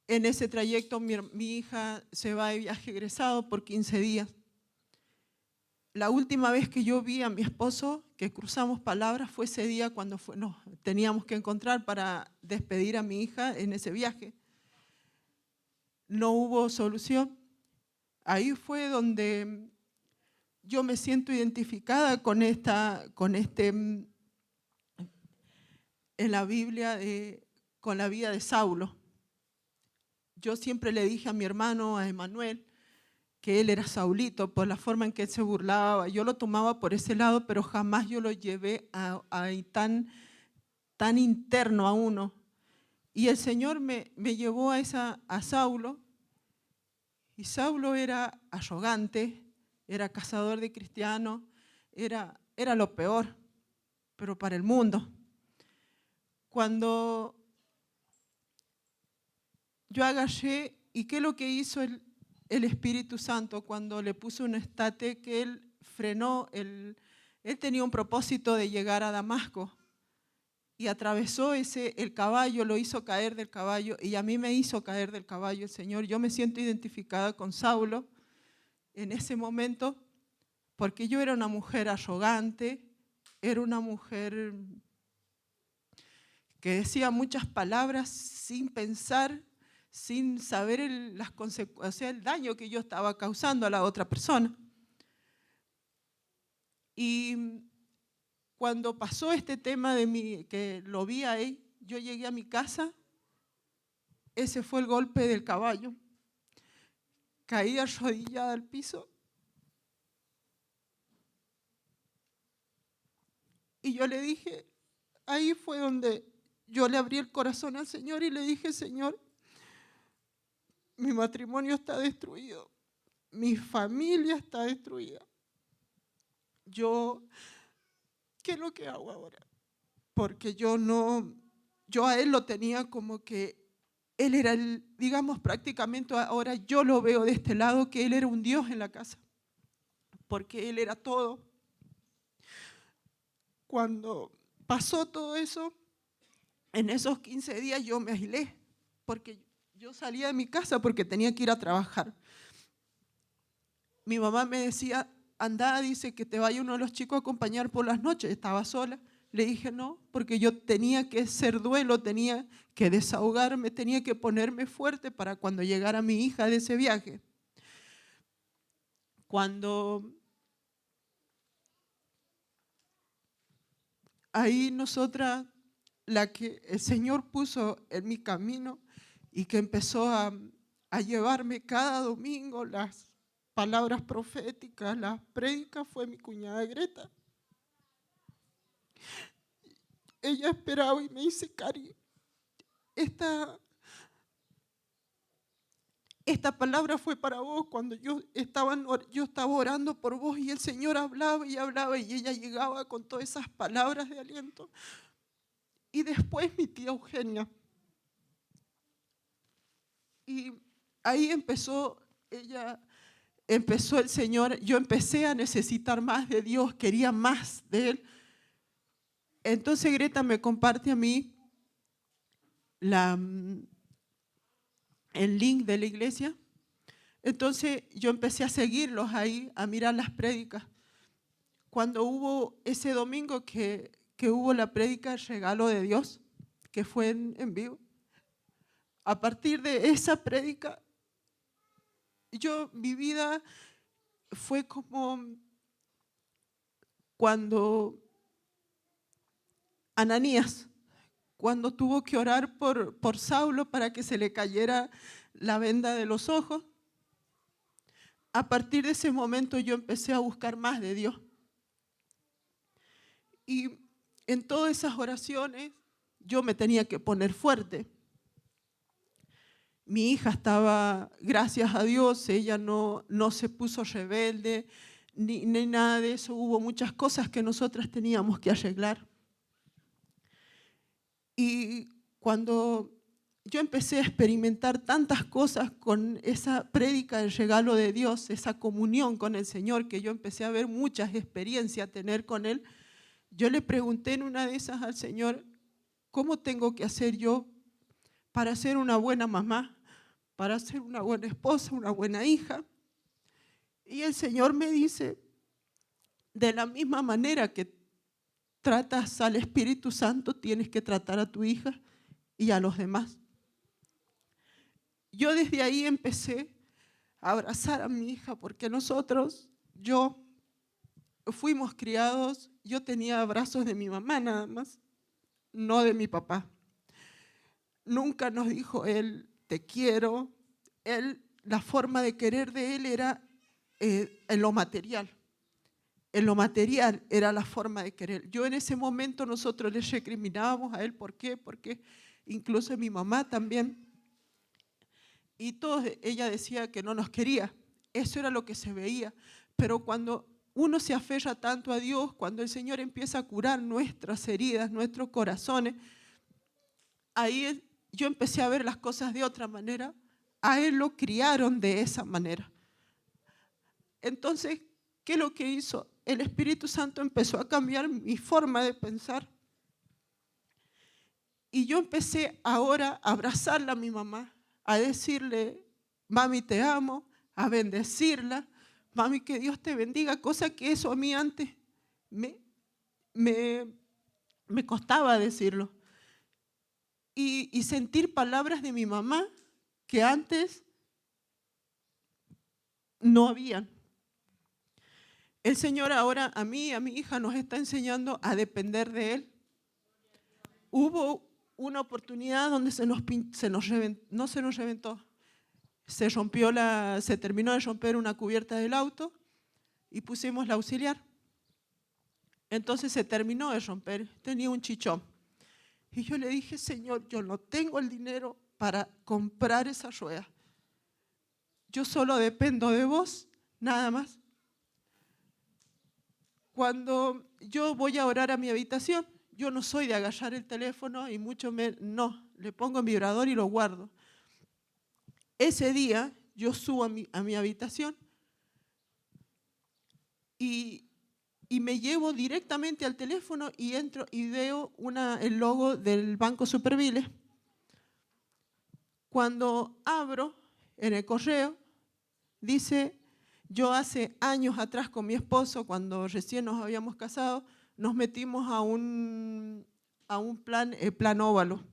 En ese trayecto mi hija se va de viaje egresado por 15 días. La última vez que yo vi a mi esposo, que cruzamos palabras, fue ese día cuando teníamos que encontrar para despedir a mi hija en ese viaje. No hubo solución. Ahí fue donde yo me siento identificada con en la Biblia, con la vida de Saulo. Yo siempre le dije a mi hermano, a Emanuel, que él era Saulito por la forma en que él se burlaba. Yo lo tomaba por ese lado, pero jamás yo lo llevé tan interno a uno. Y el Señor me llevó a Saulo, y Saulo era arrogante, era cazador de cristianos, era lo peor, pero para el mundo. Cuando yo agarré, ¿y qué es lo que hizo el Espíritu Santo cuando le puso un estate que él frenó? Él tenía un propósito de llegar a Damasco y atravesó el caballo, lo hizo caer del caballo, y a mí me hizo caer del caballo el Señor. Yo me siento identificada con Saulo en ese momento, porque yo era una mujer arrogante, era una mujer que decía muchas palabras sin pensar, sin saber las consecuencias, el daño que yo estaba causando a la otra persona. Y cuando pasó este tema que lo vi ahí, yo llegué a mi casa, ese fue el golpe del caballo. Caí arrodillada al piso y yo le dije, ahí fue donde yo le abrí el corazón al Señor y le dije, Señor, mi matrimonio está destruido, mi familia está destruida. Yo ¿qué es lo que hago ahora? Porque yo a él lo tenía como que él era digamos prácticamente, ahora yo lo veo de este lado, que él era un Dios en la casa, porque él era todo. Cuando pasó todo eso, en esos 15 días yo me aislé, porque yo salía de mi casa porque tenía que ir a trabajar. Mi mamá me decía, anda, dice que te vaya uno de los chicos a acompañar por las noches. Estaba sola. Le dije no, porque yo tenía que hacer duelo, tenía que desahogarme, tenía que ponerme fuerte para cuando llegara mi hija de ese viaje. Cuando ahí nosotras, la que el Señor puso en mi camino y que empezó a llevarme cada domingo las palabras proféticas, las prédicas, fue mi cuñada Greta. Ella esperaba y me dice, Cari, esta palabra fue para vos cuando yo estaba orando por vos y el Señor hablaba y hablaba y ella llegaba con todas esas palabras de aliento. Y después mi tía Eugenia. Y ahí empezó el Señor, yo empecé a necesitar más de Dios, quería más de Él. Entonces Greta me comparte a mí el link de la iglesia. Entonces yo empecé a seguirlos ahí, a mirar las prédicas. Cuando hubo ese domingo que hubo la prédica El Regalo de Dios, que fue en vivo, a partir de esa prédica, mi vida fue como cuando Ananías, cuando tuvo que orar por Saulo para que se le cayera la venda de los ojos. A partir de ese momento yo empecé a buscar más de Dios. Y en todas esas oraciones yo me tenía que poner fuerte. Mi hija estaba, gracias a Dios, ella no se puso rebelde, ni nada de eso. Hubo muchas cosas que nosotras teníamos que arreglar. Y cuando yo empecé a experimentar tantas cosas con esa prédica del regalo de Dios, esa comunión con el Señor, que yo empecé a ver muchas experiencias a tener con Él, yo le pregunté en una de esas al Señor, ¿cómo tengo que hacer yo para ser una buena mamá, para ser una buena esposa, una buena hija? Y el Señor me dice, de la misma manera que tratas al Espíritu Santo, tienes que tratar a tu hija y a los demás. Yo desde ahí empecé a abrazar a mi hija, porque yo fuimos criados, yo tenía abrazos de mi mamá nada más, no de mi papá. Nunca nos dijo él, te quiero. La forma de querer de él era en lo material. En lo material era la forma de querer. Yo en ese momento nosotros le recriminábamos a él, ¿por qué? Porque incluso mi mamá también. Y ella decía que no nos quería. Eso era lo que se veía. Pero cuando uno se aferra tanto a Dios, cuando el Señor empieza a curar nuestras heridas, nuestros corazones, ahí yo empecé a ver las cosas de otra manera. A él lo criaron de esa manera. Entonces, ¿qué es lo que hizo? El Espíritu Santo empezó a cambiar mi forma de pensar. Y yo empecé ahora a abrazarla a mi mamá, a decirle, mami, te amo, a bendecirla, mami, que Dios te bendiga, cosa que eso a mí antes me costaba decirlo. Y sentir palabras de mi mamá que antes no habían. El Señor ahora a mí y a mi hija nos está enseñando a depender de Él. Hubo una oportunidad donde se terminó de romper una cubierta del auto y pusimos la auxiliar. Entonces se terminó de romper, tenía un chichón. Y yo le dije, Señor, yo no tengo el dinero para comprar esa rueda. Yo solo dependo de vos, nada más. Cuando yo voy a orar a mi habitación, yo no soy de agarrar el teléfono y no, le pongo en vibrador y lo guardo. Ese día yo subo a mi habitación y me llevo directamente al teléfono y entro y veo el logo del Banco Superviles. Cuando abro en el correo, dice, yo hace años atrás con mi esposo, cuando recién nos habíamos casado, nos metimos a un plan óvalo.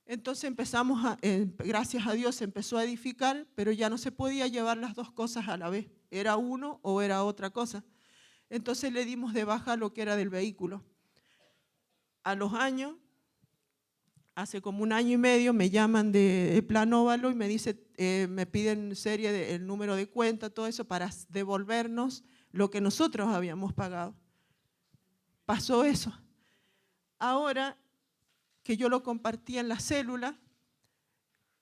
Entonces empezamos, gracias a Dios, se empezó a edificar, pero ya no se podía llevar las dos cosas a la vez. Era uno o era otra cosa. Entonces le dimos de baja lo que era del vehículo. A los años, hace como 1 año y medio, me llaman de Plan Óvalo y me piden el número de cuenta, todo eso, para devolvernos lo que nosotros habíamos pagado. Pasó eso. Ahora que yo lo compartí en la célula,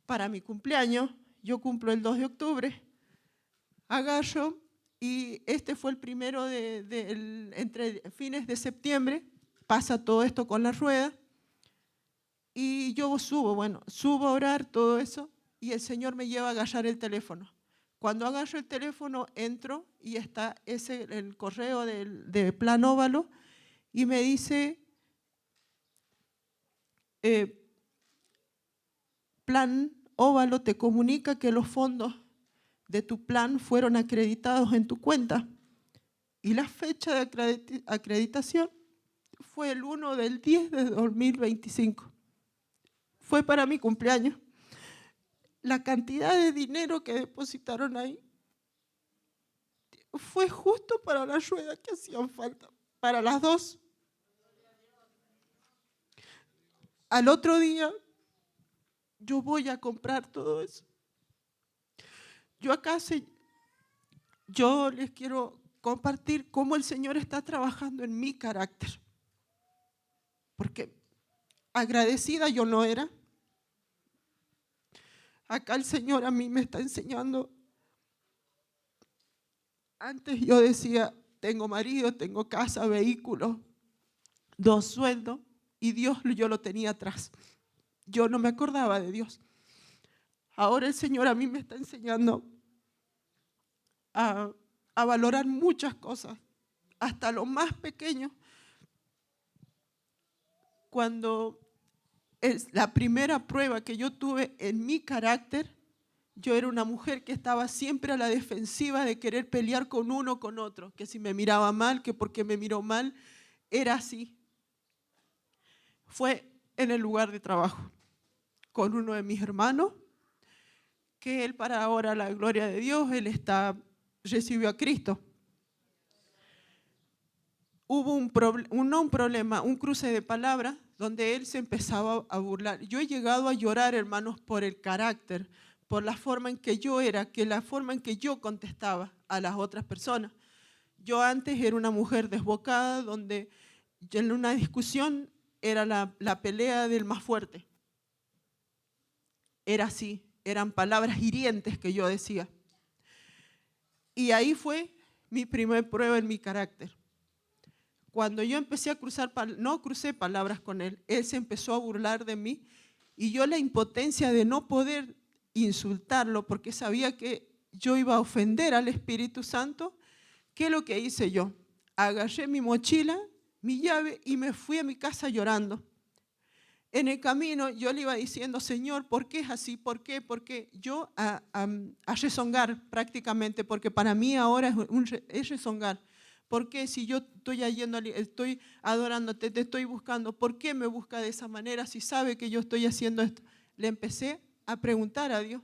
para mi cumpleaños, yo cumplo el 2 de octubre, agarro, y este fue el primero entre fines de septiembre, pasa todo esto con la rueda, y yo subo a orar, todo eso, y el Señor me lleva a agarrar el teléfono. Cuando agarro el teléfono, entro y está el correo de Plan Óvalo, y me dice, Plan Óvalo te comunica que los fondos de tu plan fueron acreditados en tu cuenta. Y la fecha de acreditación fue el 1/10 de 2025. Fue para mi cumpleaños. La cantidad de dinero que depositaron ahí fue justo para la rueda que hacían falta, para las dos. Al otro día, yo voy a comprar todo eso. Yo les quiero compartir cómo el Señor está trabajando en mi carácter. Porque agradecida yo no era. Acá el Señor a mí me está enseñando. Antes yo decía, tengo marido, tengo casa, vehículo, 2 sueldos, y Dios yo lo tenía atrás. Yo no me acordaba de Dios. Ahora el Señor a mí me está enseñando a valorar muchas cosas, hasta lo más pequeño. Cuando la primera prueba que yo tuve en mi carácter, yo era una mujer que estaba siempre a la defensiva de querer pelear con uno o con otro, que si me miraba mal, que porque me miró mal, era así. Fue en el lugar de trabajo, con uno de mis hermanos, que él, para ahora la gloria de Dios, recibió a Cristo. Hubo un cruce de palabras donde él se empezaba a burlar. Yo he llegado a llorar, hermanos, por el carácter, por la forma en que yo era, la forma en que yo contestaba a las otras personas. Yo antes era una mujer desbocada, donde en una discusión era la pelea del más fuerte. Era así, eran palabras hirientes que yo decía. Y ahí fue mi primer prueba en mi carácter. Cuando yo empecé a no crucé palabras con él, él se empezó a burlar de mí, y yo, la impotencia de no poder insultarlo porque sabía que yo iba a ofender al Espíritu Santo, ¿qué es lo que hice yo? Agarré mi mochila, mi llave, y me fui a mi casa llorando. En el camino yo le iba diciendo, Señor, ¿por qué es así? ¿Por qué? Porque yo a rezongar prácticamente, porque para mí ahora es rezongar. ¿Por qué si yo estoy adorándote, te estoy buscando? ¿Por qué me busca de esa manera si sabe que yo estoy haciendo esto? Le empecé a preguntar a Dios,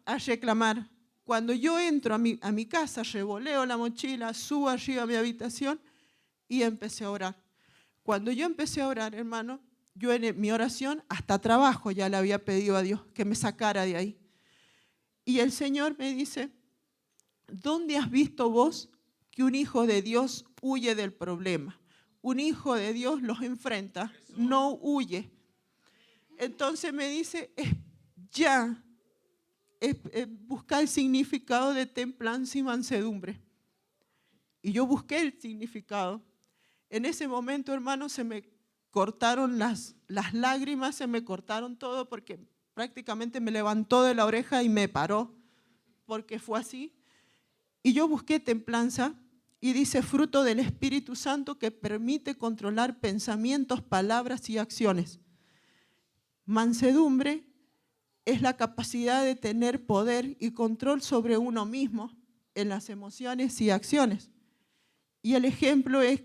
a reclamar. Cuando yo entro a mi casa, revoleo la mochila, subo arriba a mi habitación y empecé a orar. Cuando yo empecé a orar, hermano, yo en mi oración hasta trabajo ya le había pedido a Dios que me sacara de ahí. Y el Señor me dice, ¿dónde has visto vos que un hijo de Dios huye del problema? Un hijo de Dios los enfrenta, no huye. Entonces me dice, buscar el significado de templanza y mansedumbre. Y yo busqué el significado. En ese momento, hermanos, se me cortaron las lágrimas, se me cortaron todo porque prácticamente me levantó de la oreja y me paró, porque fue así. Y yo busqué templanza y dice fruto del Espíritu Santo que permite controlar pensamientos, palabras y acciones. Mansedumbre es la capacidad de tener poder y control sobre uno mismo en las emociones y acciones. Y el ejemplo es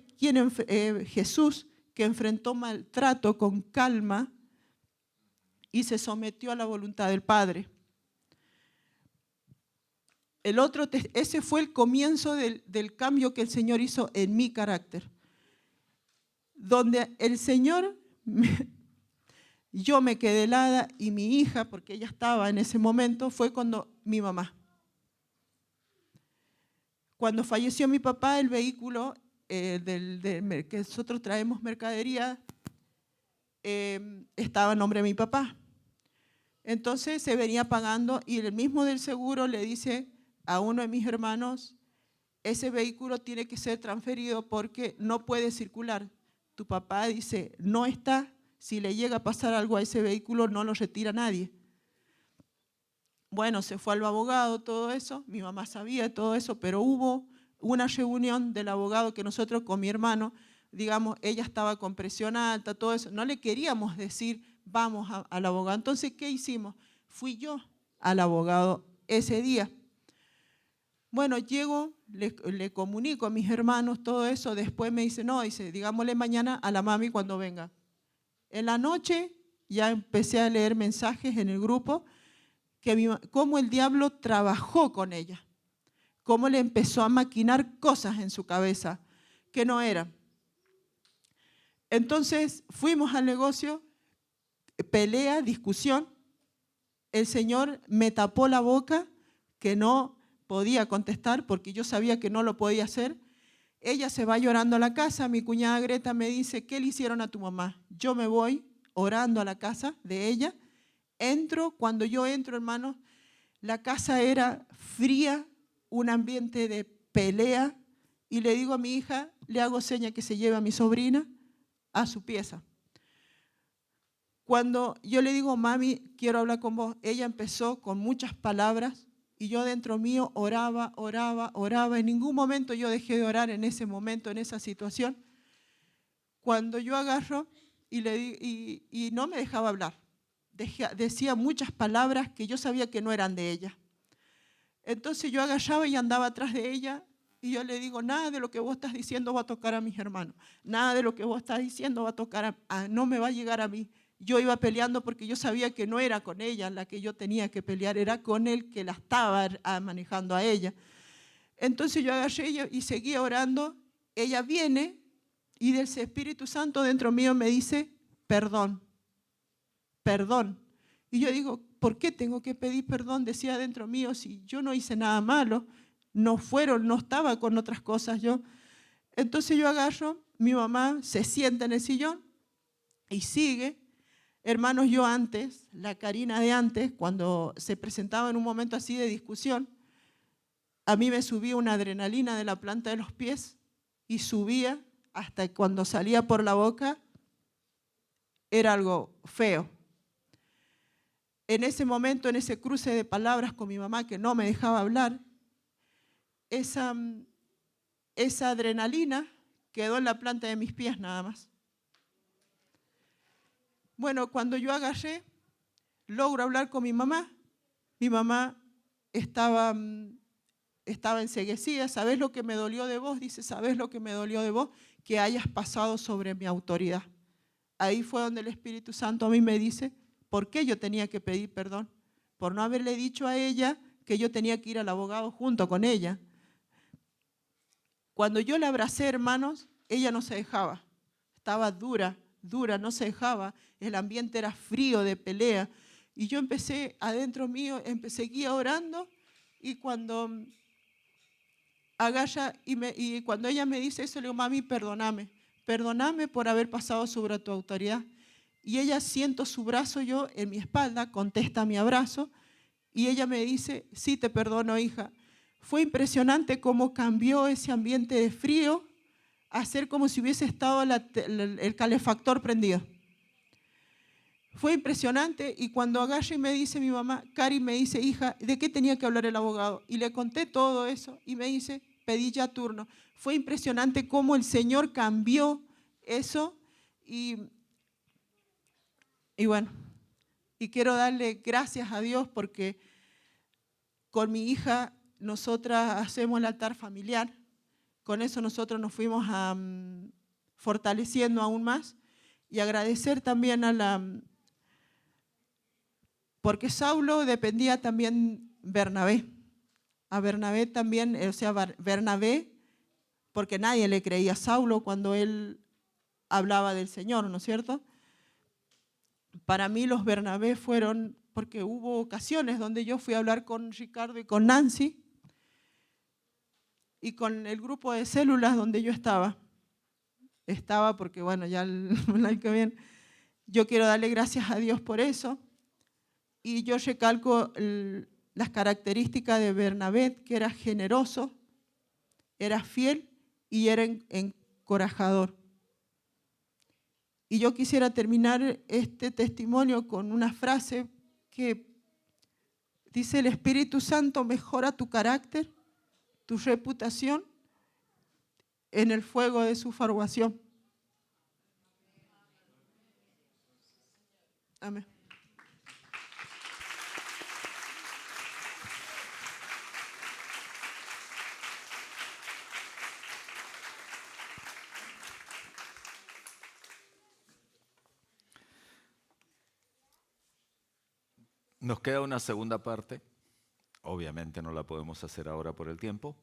Jesús, que enfrentó maltrato con calma y se sometió a la voluntad del Padre. Ese fue el comienzo del cambio que el Señor hizo en mi carácter. Donde el Señor, yo me quedé helada y mi hija, porque ella estaba en ese momento, fue cuando mi mamá. Cuando falleció mi papá, el vehículo que nosotros traemos mercadería estaba a nombre de mi papá. Entonces se venía pagando y el mismo del seguro le dice a uno de mis hermanos, ese vehículo tiene que ser transferido porque no puede circular. Tu papá dice, no está, si le llega a pasar algo a ese vehículo no lo retira nadie. Bueno, se fue al abogado, todo eso, mi mamá sabía todo eso, pero hubo una reunión del abogado que nosotros con mi hermano, digamos, ella estaba con presión alta, todo eso, no le queríamos decir, vamos al abogado. Entonces, ¿qué hicimos? Fui yo al abogado ese día. Bueno, llego, le comunico a mis hermanos todo eso, después me dice, no, dice, digámosle mañana a la mami cuando venga. En la noche ya empecé a leer mensajes en el grupo, cómo el diablo trabajó con ella, cómo le empezó a maquinar cosas en su cabeza que no eran. Entonces fuimos al negocio, pelea, discusión, el Señor me tapó la boca que no podía contestar porque yo sabía que no lo podía hacer. Ella se va llorando a la casa, mi cuñada Greta me dice, ¿qué le hicieron a tu mamá? Yo me voy orando a la casa de ella. Cuando yo entro, hermanos, la casa era fría, un ambiente de pelea, y le digo a mi hija, le hago seña que se lleve a mi sobrina a su pieza. Cuando yo le digo, mami, quiero hablar con vos, ella empezó con muchas palabras, y yo dentro mío oraba, en ningún momento yo dejé de orar en ese momento, en esa situación. Cuando yo agarro y no me dejaba hablar. Decía muchas palabras que yo sabía que no eran de ella. Entonces yo agachaba y andaba atrás de ella y yo le digo, nada de lo que vos estás diciendo va a tocar a mis hermanos, nada de lo que vos estás diciendo va a tocar no me va a llegar a mí. Yo iba peleando porque yo sabía que no era con ella la que yo tenía que pelear, era con él que la estaba manejando a ella. Entonces yo agaché y seguía orando, ella viene y del Espíritu Santo dentro mío me dice, perdón. Y yo digo, ¿por qué tengo que pedir perdón? Decía dentro mío, si yo no hice nada malo, no estaba con otras cosas yo. Entonces yo agarro, mi mamá se sienta en el sillón y sigue. Hermanos, yo antes, la Karina de antes, cuando se presentaba en un momento así de discusión, a mí me subía una adrenalina de la planta de los pies y subía hasta cuando salía por la boca, era algo feo. En ese momento, en ese cruce de palabras con mi mamá que no me dejaba hablar, esa adrenalina quedó en la planta de mis pies nada más. Bueno, cuando yo agarré, logro hablar con mi mamá estaba enceguecida. ¿Sabés lo que me dolió de vos? Dice, ¿sabés lo que me dolió de vos? Que hayas pasado sobre mi autoridad. Ahí fue donde el Espíritu Santo a mí me dice, ¿por qué yo tenía que pedir perdón? Por no haberle dicho a ella que yo tenía que ir al abogado junto con ella. Cuando yo la abracé, hermanos, ella no se dejaba. Estaba dura, no se dejaba. El ambiente era frío de pelea. Y yo empecé, adentro mío, seguía orando. Y cuando cuando ella me dice eso, le digo, mami, perdóname por haber pasado sobre tu autoridad. Y ella, siento su brazo yo en mi espalda, contesta mi abrazo, y ella me dice, sí, te perdono, hija. fue impresionante cómo cambió ese ambiente de frío a ser como si hubiese estado el calefactor prendido. Fue impresionante y cuando agarra y me dice mi mamá, Cari me dice, hija, ¿de qué tenía que hablar el abogado? Y le conté todo eso y me dice, pedí ya turno. Fue impresionante cómo el Señor cambió eso y bueno, y quiero darle gracias a Dios porque con mi hija nosotras hacemos el altar familiar. Con eso nosotros nos fuimos fortaleciendo aún más y agradecer también porque Saulo dependía también Bernabé. A Bernabé también, o sea, Bernabé, porque nadie le creía a Saulo cuando él hablaba del Señor, ¿no es cierto? Para mí los Bernabé fueron, porque hubo ocasiones donde yo fui a hablar con Ricardo y con Nancy y con el grupo de células donde yo estaba porque bueno, ya el año que viene, yo quiero darle gracias a Dios por eso. Y yo recalco las características de Bernabé, que era generoso, era fiel y era encorajador. Y yo quisiera terminar este testimonio con una frase que dice: el Espíritu Santo mejora tu carácter, tu reputación en el fuego de su formación. Amén. Nos queda una segunda parte. Obviamente no la podemos hacer ahora por el tiempo.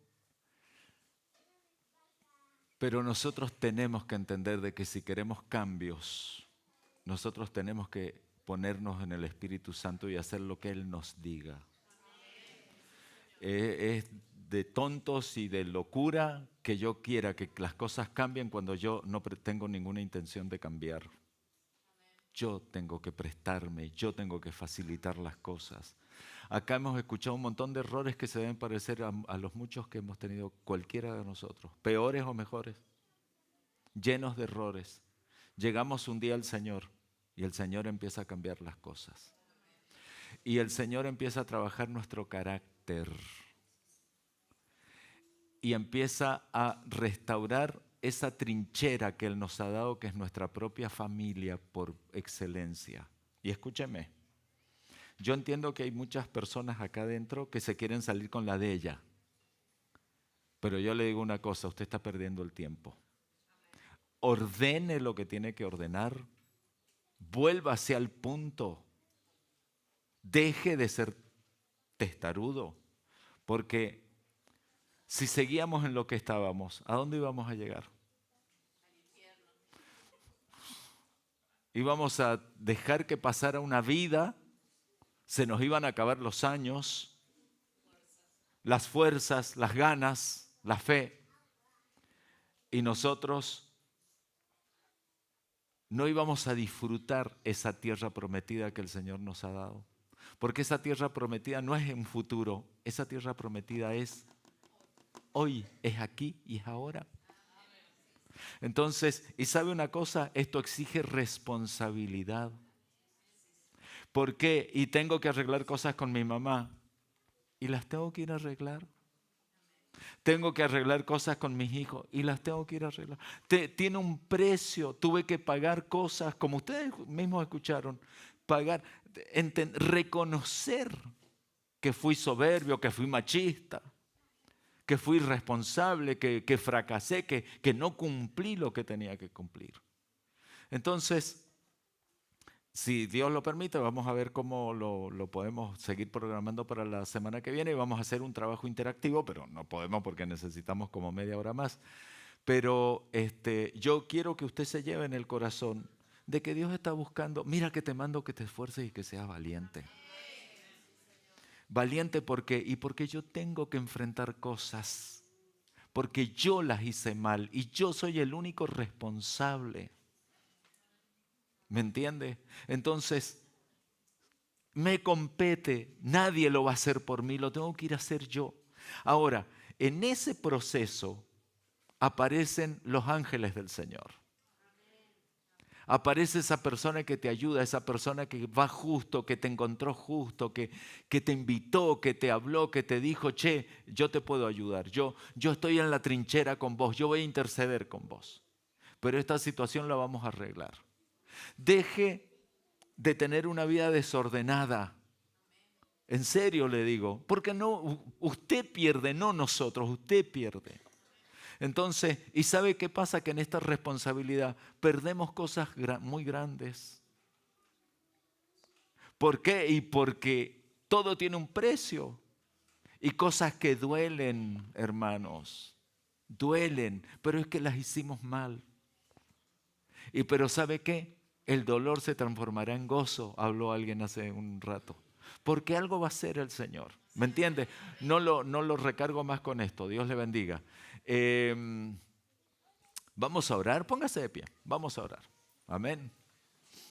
Pero nosotros tenemos que entender de que si queremos cambios, nosotros tenemos que ponernos en el Espíritu Santo y hacer lo que Él nos diga. Es de tontos y de locura que yo quiera que las cosas cambien cuando yo no tengo ninguna intención de cambiar. Yo tengo que prestarme, yo tengo que facilitar las cosas. Acá hemos escuchado un montón de errores que se deben parecer a los muchos que hemos tenido cualquiera de nosotros, peores o mejores, llenos de errores. Llegamos un día al Señor y el Señor empieza a cambiar las cosas. Y el Señor empieza a trabajar nuestro carácter y empieza a restaurar esa trinchera que Él nos ha dado, que es nuestra propia familia por excelencia. Y escúcheme, yo entiendo que hay muchas personas acá adentro que se quieren salir con la de ella, pero yo le digo una cosa: usted está perdiendo el tiempo. Ordene lo que tiene que ordenar, vuélvase al punto, deje de ser testarudo, porque si seguíamos en lo que estábamos, ¿a dónde íbamos a llegar? Íbamos a dejar que pasara una vida, se nos iban a acabar los años, las fuerzas, las ganas, la fe, y nosotros no íbamos a disfrutar esa tierra prometida que el Señor nos ha dado. Porque esa tierra prometida no es en futuro, esa tierra prometida es hoy, es aquí y es ahora. Entonces, ¿y sabe una cosa? Esto exige responsabilidad. ¿Por qué? Y tengo que arreglar cosas con mi mamá. ¿Y las tengo que ir a arreglar? Tengo que arreglar cosas con mis hijos y las tengo que ir a arreglar. Tiene un precio, tuve que pagar cosas, como ustedes mismos escucharon, pagar, reconocer que fui soberbio, que fui machista, que fui irresponsable, que fracasé, que no cumplí lo que tenía que cumplir. Entonces, si Dios lo permite, vamos a ver cómo lo podemos seguir programando para la semana que viene y vamos a hacer un trabajo interactivo, pero no podemos porque necesitamos como media hora más. Pero yo quiero que usted se lleve en el corazón de que Dios está buscando, mira que te mando que te esfuerces y que seas valiente. Valiente porque yo tengo que enfrentar cosas, porque yo las hice mal y yo soy el único responsable. ¿Me entiende? Entonces, me compete, nadie lo va a hacer por mí, lo tengo que ir a hacer yo. Ahora, en ese proceso aparecen los ángeles del Señor. Aparece esa persona que te ayuda, esa persona que va justo, que te encontró justo, que te invitó, que te habló, que te dijo, che, yo te puedo ayudar, yo estoy en la trinchera con vos, yo voy a interceder con vos. Pero esta situación la vamos a arreglar. Deje de tener una vida desordenada. En serio le digo, porque no, usted pierde, no nosotros, usted pierde. Entonces, ¿y sabe qué pasa? Que en esta responsabilidad perdemos cosas muy grandes. ¿Por qué? Y porque todo tiene un precio. Y cosas que duelen, hermanos, duelen, pero es que las hicimos mal. Pero ¿sabe qué? El dolor se transformará en gozo, habló alguien hace un rato. Porque algo va a hacer el Señor. ¿Me entiende? No lo recargo más con esto. Dios le bendiga. Vamos a orar. Póngase de pie. Vamos a orar. Amén.